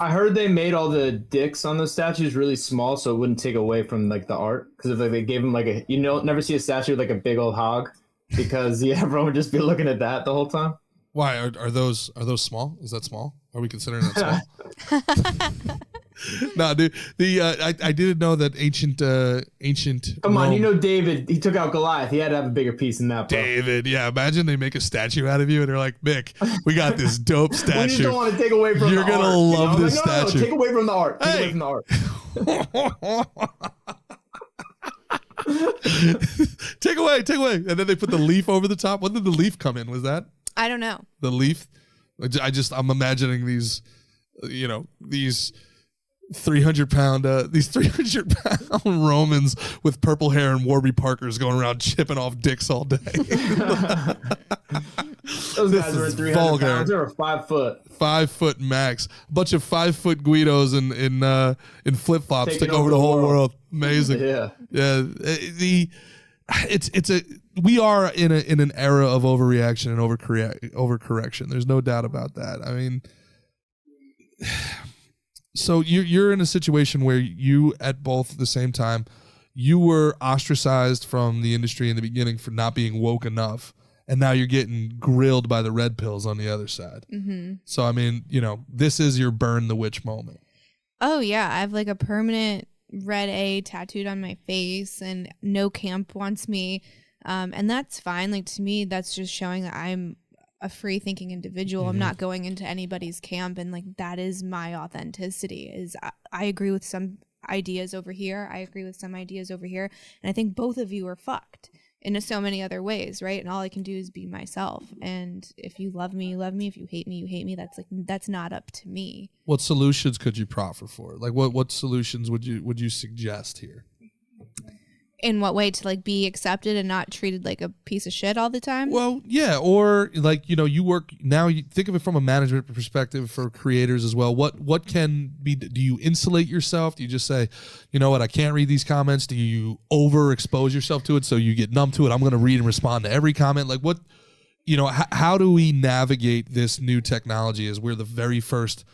I heard they made all the dicks on those statues really small so it wouldn't take away from like the art. Because if like, they gave them like a, never see a statue with like a big old hog because everyone would just be looking at that the whole time. Why are those small? Is that small? Are we considering that small? No, dude. I didn't know that ancient. Come on, Rome, David. He took out Goliath. He had to have a bigger piece than that. Bro. David, yeah. Imagine they make a statue out of you, and they're like, Mick, we got this dope statue. We just don't want to take away from. You're the gonna art, love this No, statue. take away from the art. Take away from the art. Take away. And then they put the leaf over the top. When did the leaf come in? Was that? I don't know. The leaf? I'm imagining these 300-pound these 300-pound Romans with purple hair and Warby Parkers going around chipping off dicks all day. Those guys were 300 pounds. They were 5 foot. 5 foot max. A bunch of 5 foot Guidos in flip flops take over the whole world. Amazing. Yeah. We are in an era of overreaction and overcorrection. There's no doubt about that. I mean, so you're in a situation where you, at both at the same time, you were ostracized from the industry in the beginning for not being woke enough, and now you're getting grilled by the red pills on the other side. Mm-hmm. So I mean, this is your burn the witch moment. Oh yeah, I have like a permanent red A tattooed on my face, and no camp wants me, and that's fine. Like, to me, that's just showing that I'm a free thinking individual. I'm not going into anybody's camp, and like, that is my authenticity. Is I agree with some ideas over here, I agree with some ideas over here, and I think both of you are fucked in so many other ways, right? And all I can do is be myself, and if you love me, you love me. If you hate me, you hate me. That's not up to me. What solutions could you proffer for? Like, what solutions would you suggest here? In what way? To like be accepted and not treated like a piece of shit all the time? Well, yeah. Or like, you work now, you think of it from a management perspective for creators as well. What can be, do you insulate yourself? Do you just say, you know what, I can't read these comments? Do you overexpose yourself to it so you get numb to it? I'm going to read and respond to every comment. Like, what, how do we navigate this new technology as we're the very first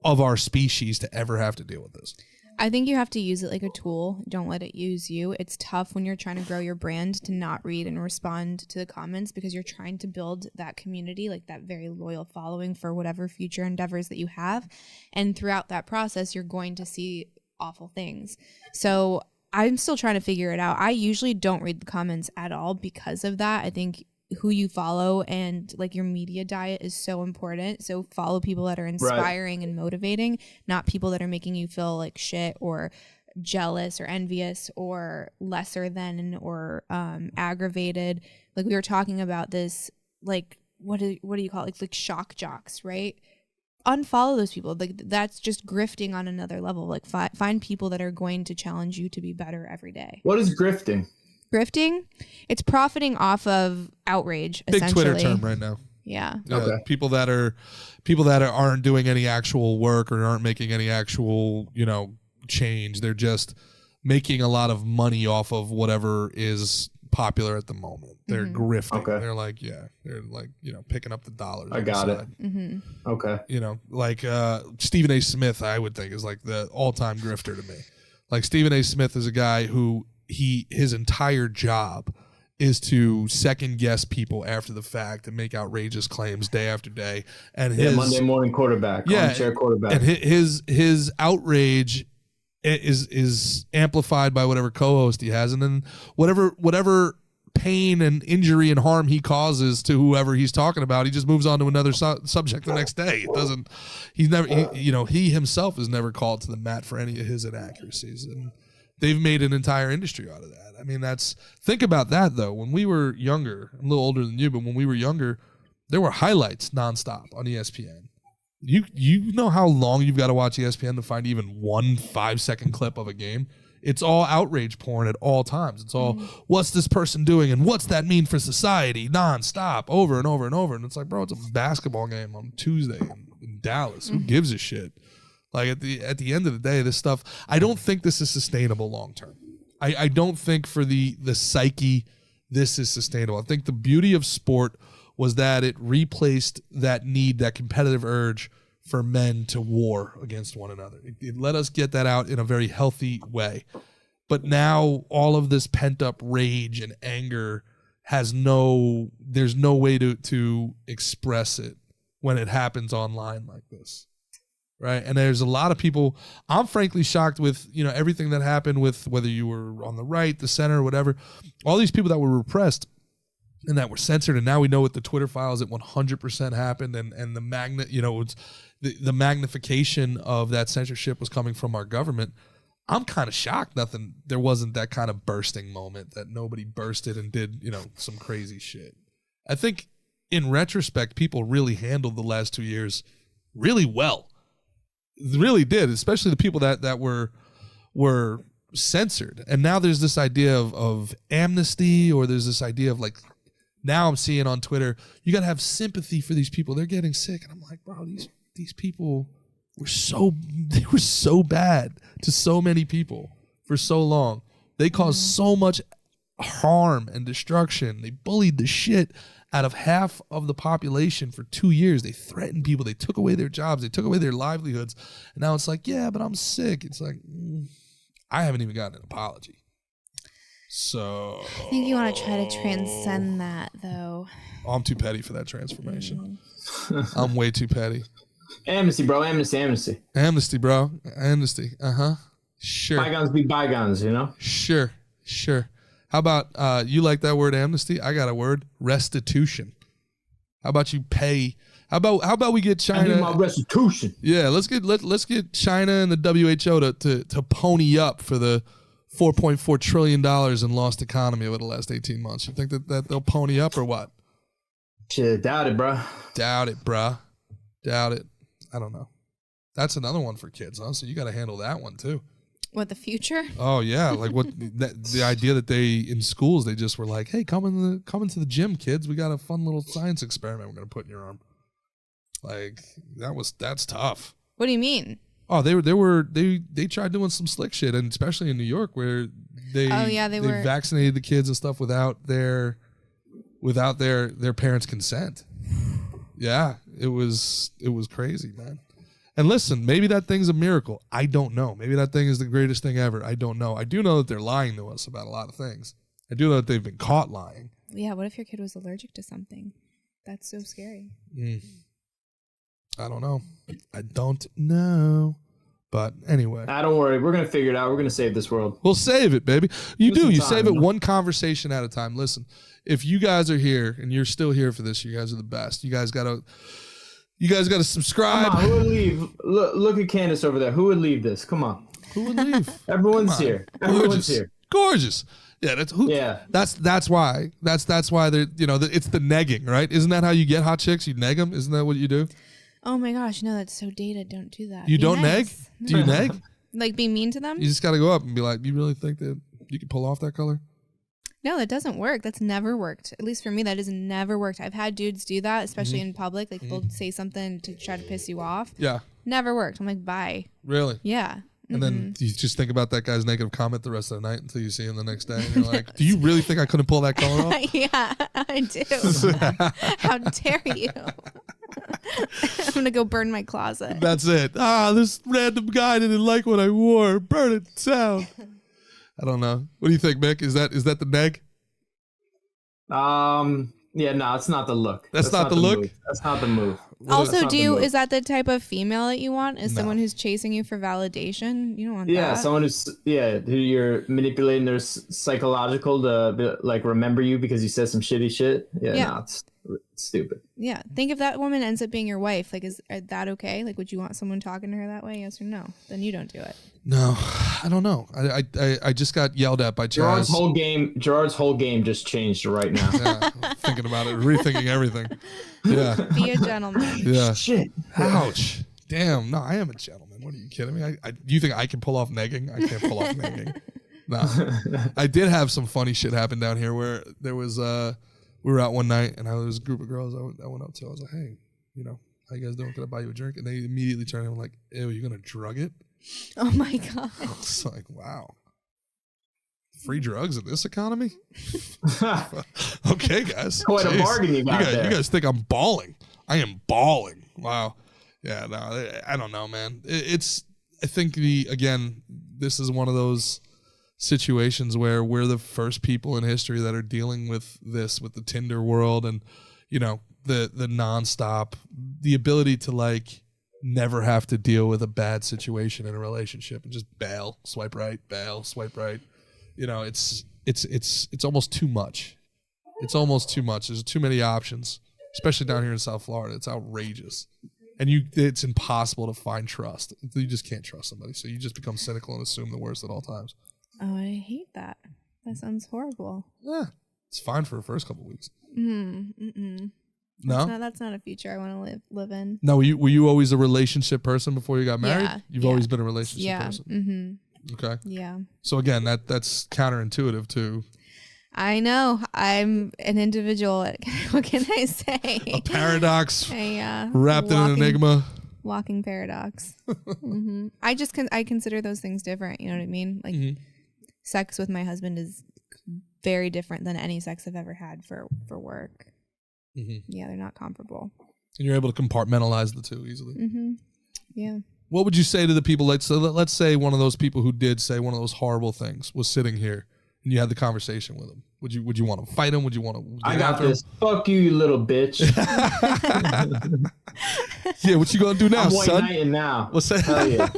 of our species to ever have to deal with this? I think you have to use it like a tool. Don't let it use you. It's tough when you're trying to grow your brand to not read and respond to the comments, because you're trying to build that community, like that very loyal following for whatever future endeavors that you have. And throughout that process, you're going to see awful things. So I'm still trying to figure it out. I usually don't read the comments at all because of that. I think who you follow and like your media diet is so important. So follow people that are inspiring and motivating, not people that are making you feel like shit or jealous or envious or lesser than or aggravated. Like, we were talking about this, like, what do you call it? Like shock jocks, right? Unfollow those people. Like, that's just grifting on another level. Like, find people that are going to challenge you to be better every day. What is grifting? Grifting, it's profiting off of outrage. Big Twitter term right now. Yeah. Okay. People that aren't doing any actual work or aren't making any actual, change. They're just making a lot of money off of whatever is popular at the moment. They're grifting. Okay. They're like, picking up the dollars. I got it. Okay. Stephen A. Smith, I would think, is like the all-time grifter to me. Like, Stephen A. Smith is a guy who his entire job is to second guess people after the fact and make outrageous claims day after day. And his Monday morning quarterback, armchair quarterback. And his outrage is amplified by whatever co-host he has, and then whatever pain and injury and harm he causes to whoever he's talking about, he just moves on to another subject the next day. He himself is never called to the mat for any of his inaccuracies, and they've made an entire industry out of that. I mean, think about that though. When we were younger, I'm a little older than you, but when we were younger, there were highlights nonstop on ESPN. You know how long you've got to watch ESPN to find even one 5-second clip of a game? It's all outrage porn at all times. It's all, what's this person doing and what's that mean for society? Nonstop, over and over and over. And it's like, bro, it's a basketball game on Tuesday in Dallas. Who gives a shit? Like, at the end of the day, this stuff, I don't think this is sustainable long term. I don't think for the psyche this is sustainable. I think the beauty of sport was that it replaced that need, that competitive urge for men to war against one another. It let us get that out in a very healthy way. But now all of this pent up rage and anger there's no way to express it when it happens online like this. Right. And there's a lot of people, I'm frankly shocked with, everything that happened with whether you were on the right, the center, or whatever, all these people that were repressed and that were censored. And now we know with the Twitter files, it 100% happened. And the magnification of that censorship was coming from our government. I'm kind of shocked there wasn't that kind of bursting moment, that nobody bursted and did, some crazy shit. I think in retrospect, people really handled the last 2 years really well. It really did, especially the people that were censored. And now there's this idea of amnesty, or there's this idea of like, now I'm seeing on Twitter, you got to have sympathy for these people. They're getting sick. And I'm like, bro, these people were so bad to so many people for so long. They caused so much harm and destruction. They bullied the shit out of half of the population for 2 years. They threatened people. They took away their jobs. They took away their livelihoods. And now it's like, yeah, but I'm sick. It's like, I haven't even gotten an apology. So I think you want to try to transcend that, though. Oh, I'm too petty for that transformation. I'm way too petty. Amnesty, bro. Amnesty. Amnesty, bro. Amnesty. Sure. Bygones be bygones, you know? Sure. How about you like that word amnesty? I got a word, restitution. How about you pay? How about we get China? I need my restitution. Yeah, let's get China and the WHO to pony up for the $4.4 trillion in lost economy over the last 18 months. You think that they'll pony up or what? Shit, doubt it, bro. Doubt it, bruh. Doubt it. I don't know. That's another one for kids, huh? So you got to handle that one too. What, the future? Oh yeah, like what the idea that they in schools they just were like, hey, come into the gym, kids. We got a fun little science experiment we're gonna put in your arm. Like that's tough. What do you mean? Oh, they tried doing some slick shit, and especially in New York where they vaccinated the kids and stuff without their parents' consent. Yeah, it was crazy, man. And listen, maybe that thing's a miracle. I don't know. Maybe that thing is the greatest thing ever. I don't know. I do know that they're lying to us about a lot of things. I do know that they've been caught lying. Yeah, what if your kid was allergic to something? That's so scary. I don't know. I don't know. But anyway. Don't worry. We're going to figure it out. We're going to save this world. We'll save it, baby. You save it one conversation at a time. Listen, if you guys are here and you're still here for this, you guys are the best. You guys got to subscribe. Come on, who would leave? Look at Candice over there. Who would leave this? Come on. Who would leave? Everyone's here. Everyone's here. Gorgeous. Yeah, that's why. That's why they're, it's the negging, right? Isn't that how you get hot chicks? You neg them? Isn't that what you do? Oh my gosh, no, that's so dated. Don't do that. You don't neg? Do you neg? Like be mean to them? You just got to go up and be like, you really think that you can pull off that color? No, that doesn't work. That's never worked. At least for me, that has never worked. I've had dudes do that, especially in public. Like they'll say something to try to piss you off. Yeah. Never worked. I'm like, bye. Really? Yeah. And then you just think about that guy's negative comment the rest of the night until you see him the next day. And you're like, do you really think I couldn't pull that color off? Yeah, I do. How dare you? I'm going to go burn my closet. That's it. This random guy didn't like what I wore. Burn it down. I don't know. What do you think, Mick? Is that the neg? Yeah, no, it's not the look. That's not the look? Move. That's not the move. Also, is that the type of female that you want? Is someone who's chasing you for validation? You don't want that. Yeah, someone who you're manipulating their psychological to like remember you because you said some shitty shit. Yeah. No, it's stupid. Yeah, think if that woman ends up being your wife, like, is that okay? Like, would you want someone talking to her that way? Yes or no? Then you don't do it. No, I don't know. I just got yelled at by Chaz. Gerard's whole game just changed right now. Yeah, thinking about it, rethinking everything. Yeah. Be a gentleman. Yeah. Shit. Ouch. Damn. No, I am a gentleman. What are you kidding me? Do you think I can pull off negging? I can't pull off negging. No. I did have some funny shit happen down here where there was we were out one night and there was a group of girls I went up to. I was like, hey, how you guys doing? Can I buy you a drink? And they immediately turned and were like, ew, you're gonna drug it? Oh my God. I was like, wow. Free drugs in this economy? Okay, guys. Quite a bargain you got there. You guys think I'm balling. I am balling. Wow. Yeah, no, I don't know, man. I think this is one of those situations where we're the first people in history that are dealing with this, with the Tinder world and, the nonstop, the ability to like never have to deal with a bad situation in a relationship and just bail, swipe right, bail, swipe right. It's almost too much. It's almost too much. There's too many options, especially down here in South Florida. It's outrageous. And it's impossible to find trust. You just can't trust somebody. So you just become cynical and assume the worst at all times. Oh, I hate that. That sounds horrible. Yeah. It's fine for the first couple of weeks. No, that's not a future I want to live in. No, were you always a relationship person before you got married? Yeah, You've always been a relationship person. Mm-hmm. Okay. Yeah. So again, that's counterintuitive to. I know. I'm an individual. What can I say? A paradox. Wrapped in an enigma. Walking paradox. Mm-hmm. I consider those things different. You know what I mean? Like sex with my husband is very different than any sex I've ever had for work. Mm-hmm. Yeah, they're not comparable. And you're able to compartmentalize the two easily. Mm-hmm. Yeah. What would you say to the people? Let's say one of those people who did say one of those horrible things was sitting here and you had the conversation with him. Would you want to fight him? Would you want to? I got this. Him? Fuck you, you little bitch. Yeah, what you gonna do now, I'm son? white knighting now. What's that? Hell yeah.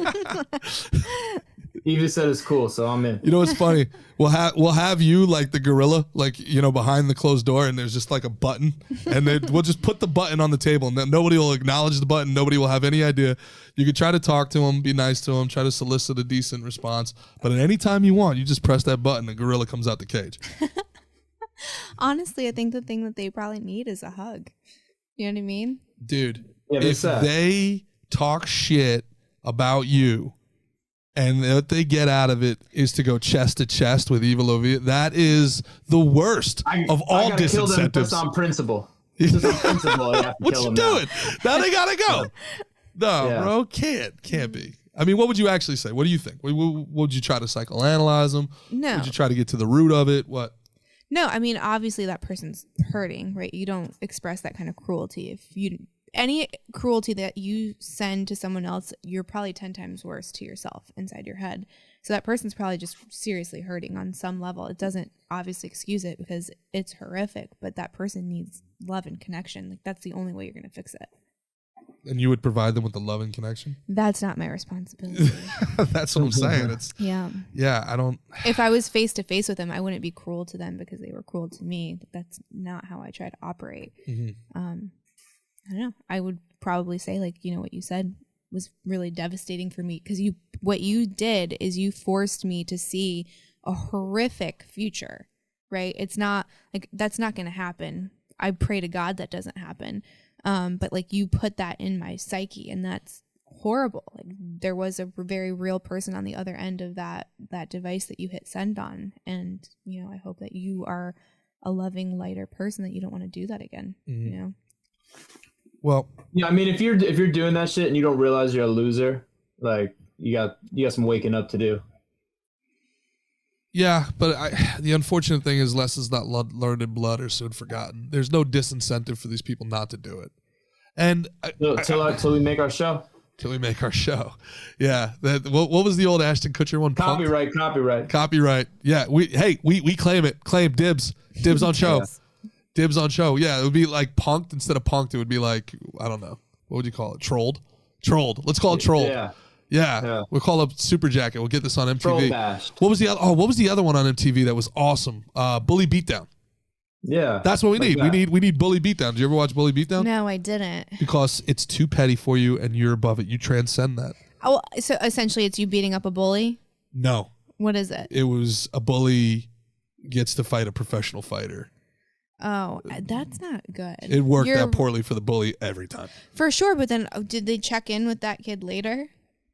He just said it's cool, so I'm in. You know what's funny? We'll have you like the gorilla, like behind the closed door, and there's just like a button, and then we'll just put the button on the table, and then nobody will acknowledge the button. Nobody will have any idea. You could try to talk to him, be nice to him, try to solicit a decent response, but at any time you want, you just press that button, the gorilla comes out the cage. Honestly, I think the thing that they probably need is a hug. You know what I mean? Dude, if they talk shit about you and what they get out of it is to go chest to chest with Eva Lovia, that is the worst of all disincentives. Kill them just on principle. Just on principle, you have to what you doing? Now they gotta go. No, bro, can't be. I mean, what would you actually say? What do you think? Would you try to psychoanalyze them? No. Would you try to get to the root of it? What? No, I mean, obviously that person's hurting, right? You don't express that kind of cruelty. Any cruelty that you send to someone else, you're probably 10 times worse to yourself inside your head. So that person's probably just seriously hurting on some level. It doesn't obviously excuse it because it's horrific, but that person needs love and connection. Like that's the only way you're going to fix it. And you would provide them with the love and connection? That's not my responsibility. That's what I'm saying. It's I don't. If I was face to face with them, I wouldn't be cruel to them because they were cruel to me. That's not how I try to operate. Mm-hmm. I don't know. I would probably say what you said was really devastating for me because what you did is you forced me to see a horrific future, right? It's not that's not going to happen. I pray to God that doesn't happen. But you put that in my psyche and that's horrible. There was a very real person on the other end of that device that you hit send on. And, I hope that you are a loving, lighter person that you don't want to do that again, Well, yeah, I mean, if you're doing that shit and you don't realize you're a loser, you got some waking up to do. Yeah, but the unfortunate thing is less is not learned in blood or soon forgotten. There's no disincentive for these people not to do it. And till we make our show. Till we make our show. Yeah. What was the old Ashton Kutcher one? Copyright. Yeah. We claim it. Claim dibs. Dibs on show. Yes. Dibs on show. Yeah. It would be like punked instead of punked. It would be like, I don't know. What would you call it? Trolled. Let's call it trolled. Yeah. We'll call up Super Jacket. We'll get this on MTV. What was the other one on MTV that was awesome? Bully Beatdown. Yeah. That's what we need. We need Bully Beatdown. Did you ever watch Bully Beatdown? No, I didn't. Because it's too petty for you and you're above it. You transcend that. Oh, so essentially it's you beating up a bully? No. What is it? It was a bully gets to fight a professional fighter. Oh, that's not good. It worked out poorly for the bully every time. For sure, but then did they check in with that kid later?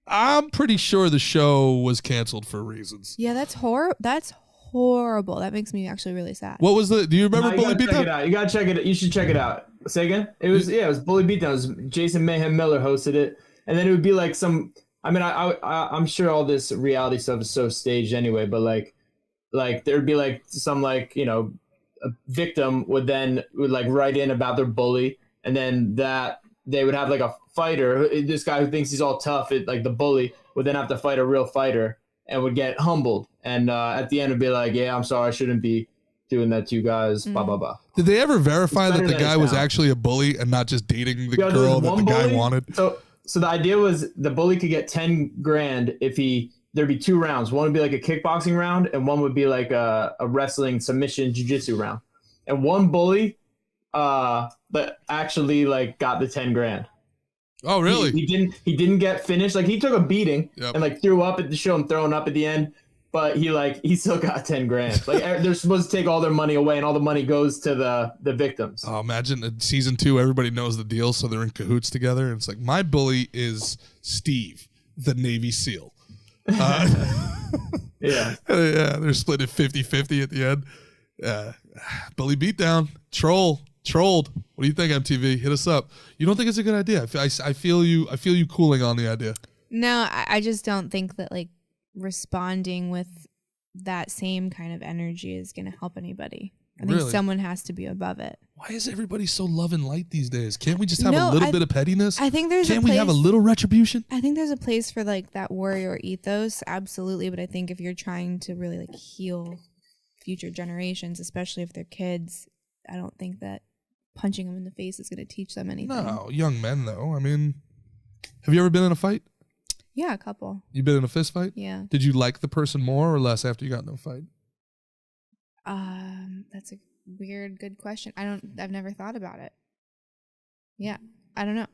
I'm pretty sure the show was canceled for reasons. Yeah, that's horrible. That's horrible. That makes me actually really sad. What was do you remember Bully Beatdown? You gotta check it out. You should check it out. Say again? It was Bully Beatdown. It was Jason Mayhem Miller hosted it. And then it would be like I'm sure all this reality stuff is so staged anyway, but there'd be some a victim would write in about their bully, and then that they would have a fighter, this guy who thinks he's all tough, the bully would then have to fight a real fighter and would get humbled, and at the end would be like, yeah, I'm sorry, I shouldn't be doing that to you guys, blah blah blah. Did they ever verify that the guy was actually a bully and not just dating the girl that the guy wanted? So the idea was the bully could get 10 grand if there'd be 2 rounds. One would be like a kickboxing round, and one would be like a wrestling submission jiu-jitsu round. And one bully but actually got the 10 grand. Oh, really? He didn't get finished. He took a beating and threw up at the show and throwing up at the end. but he still got 10 grand. Like they're supposed to take all their money away, and all the money goes to the victims. Oh, imagine in season 2, everybody knows the deal, so they're in cahoots together. And it's like, my bully is Steve, the Navy SEAL. Yeah, they're split at 50-50 at the end. Bully Beatdown, trolled. What do you think, MTV? Hit us up. You don't think it's a good idea? I feel you cooling on the idea. No, I just don't think that like responding with that same kind of energy is going to help anybody. I think someone has to be above it. Why is everybody so love and light these days? Can't we just have a little bit of pettiness? I think there's Can't we have a little retribution? I think there's a place for like that warrior ethos, absolutely. But I think if you're trying to really like heal future generations, especially if they're kids, I don't think that punching them in the face is going to teach them anything. No, young men though. I mean, have you ever been in a fight? Yeah, a couple. You been in a fist fight? Yeah. Did you like the person more or less after you got in a fight? That's a weird, good question. I've never thought about it. Yeah, I don't know.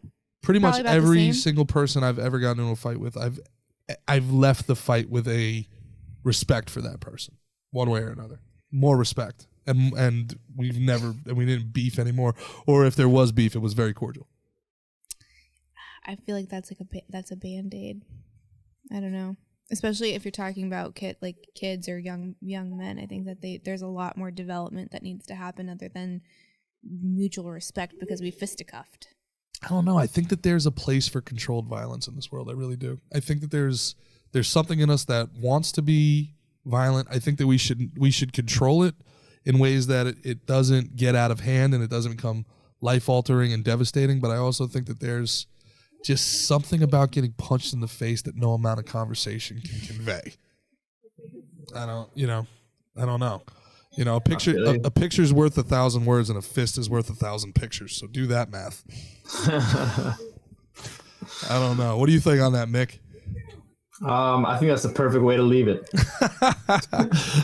Pretty much every single person I've ever gotten into a fight with, I've left the fight with a respect for that person, one way or another. More respect, and we didn't beef anymore. Or if there was beef, it was very cordial. I feel like that's a Band-Aid. I don't know. Especially if you're talking about kids or young men. I think that there's a lot more development that needs to happen other than mutual respect because we fisticuffed. I don't know. I think that there's a place for controlled violence in this world. I really do. I think that there's something in us that wants to be violent. I think that we should control it in ways that it doesn't get out of hand and it doesn't become life-altering and devastating. But I also think that there's just something about getting punched in the face that no amount of conversation can convey. I don't know. A picture's worth 1,000 words and a fist is worth 1,000 pictures. So do that math. I don't know. What do you think on that, Mick? I think that's the perfect way to leave it.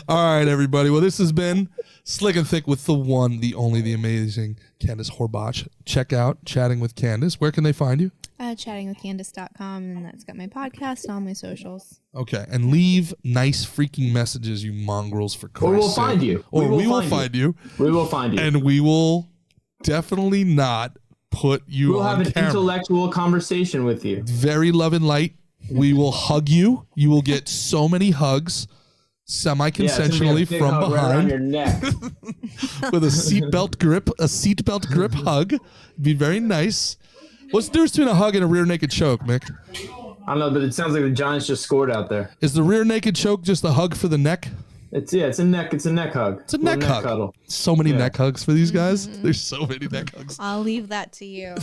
All right, everybody. Well, this has been Slick and Thick with the one, the only, the amazing Candice Horbacz. Check out Chatting with Candice. Where can they find you? Chattingwithcandice.com, and that's got my podcast and all my socials. Okay, and leave nice freaking messages, you mongrels, for Christ's sake. Or we'll find you. We will find you. We will find you. And we will definitely not put you on camera. We'll have an intellectual conversation with you. Very love and light. We will hug you. You will get so many hugs, semi-consensually from behind, right around your neck, with a seatbelt grip hug. Be very nice. What's the difference between a hug and a rear naked choke, Mick? I don't know, but it sounds like the Giants just scored out there. Is the rear naked choke just a hug for the neck? It's a neck hug. It's a neck hug. Cuddle. So many neck hugs for these guys. There's so many neck hugs. I'll leave that to you.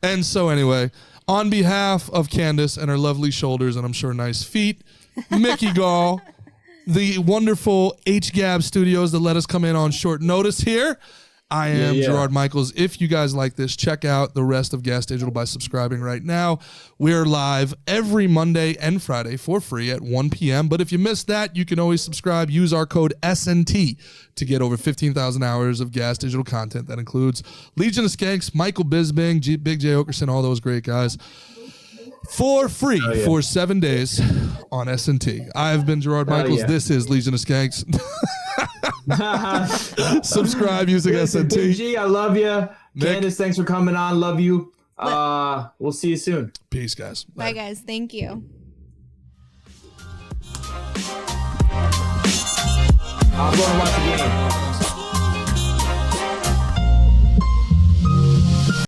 And so anyway, on behalf of Candice and her lovely shoulders and I'm sure nice feet, Mickey Gall, the wonderful HGAB Studios that let us come in on short notice here. I am Gerard Michaels. If you guys like this, check out the rest of Gas Digital by subscribing right now. We're live every Monday and Friday for free at 1 p.m. But if you missed that, you can always subscribe. Use our code S&T to get over 15,000 hours of Gas Digital content. That includes Legion of Skanks, Michael Bisbing, Big J. Okerson, all those great guys. For free for 7 days on S&T. I've been Gerard Michaels. This is Legion of Skanks. Subscribe using S&T. Big G, I love you. Candice, thanks for coming on. Love you. We'll see you soon. Peace, guys. Bye, guys. Thank you. I'm going to watch the game.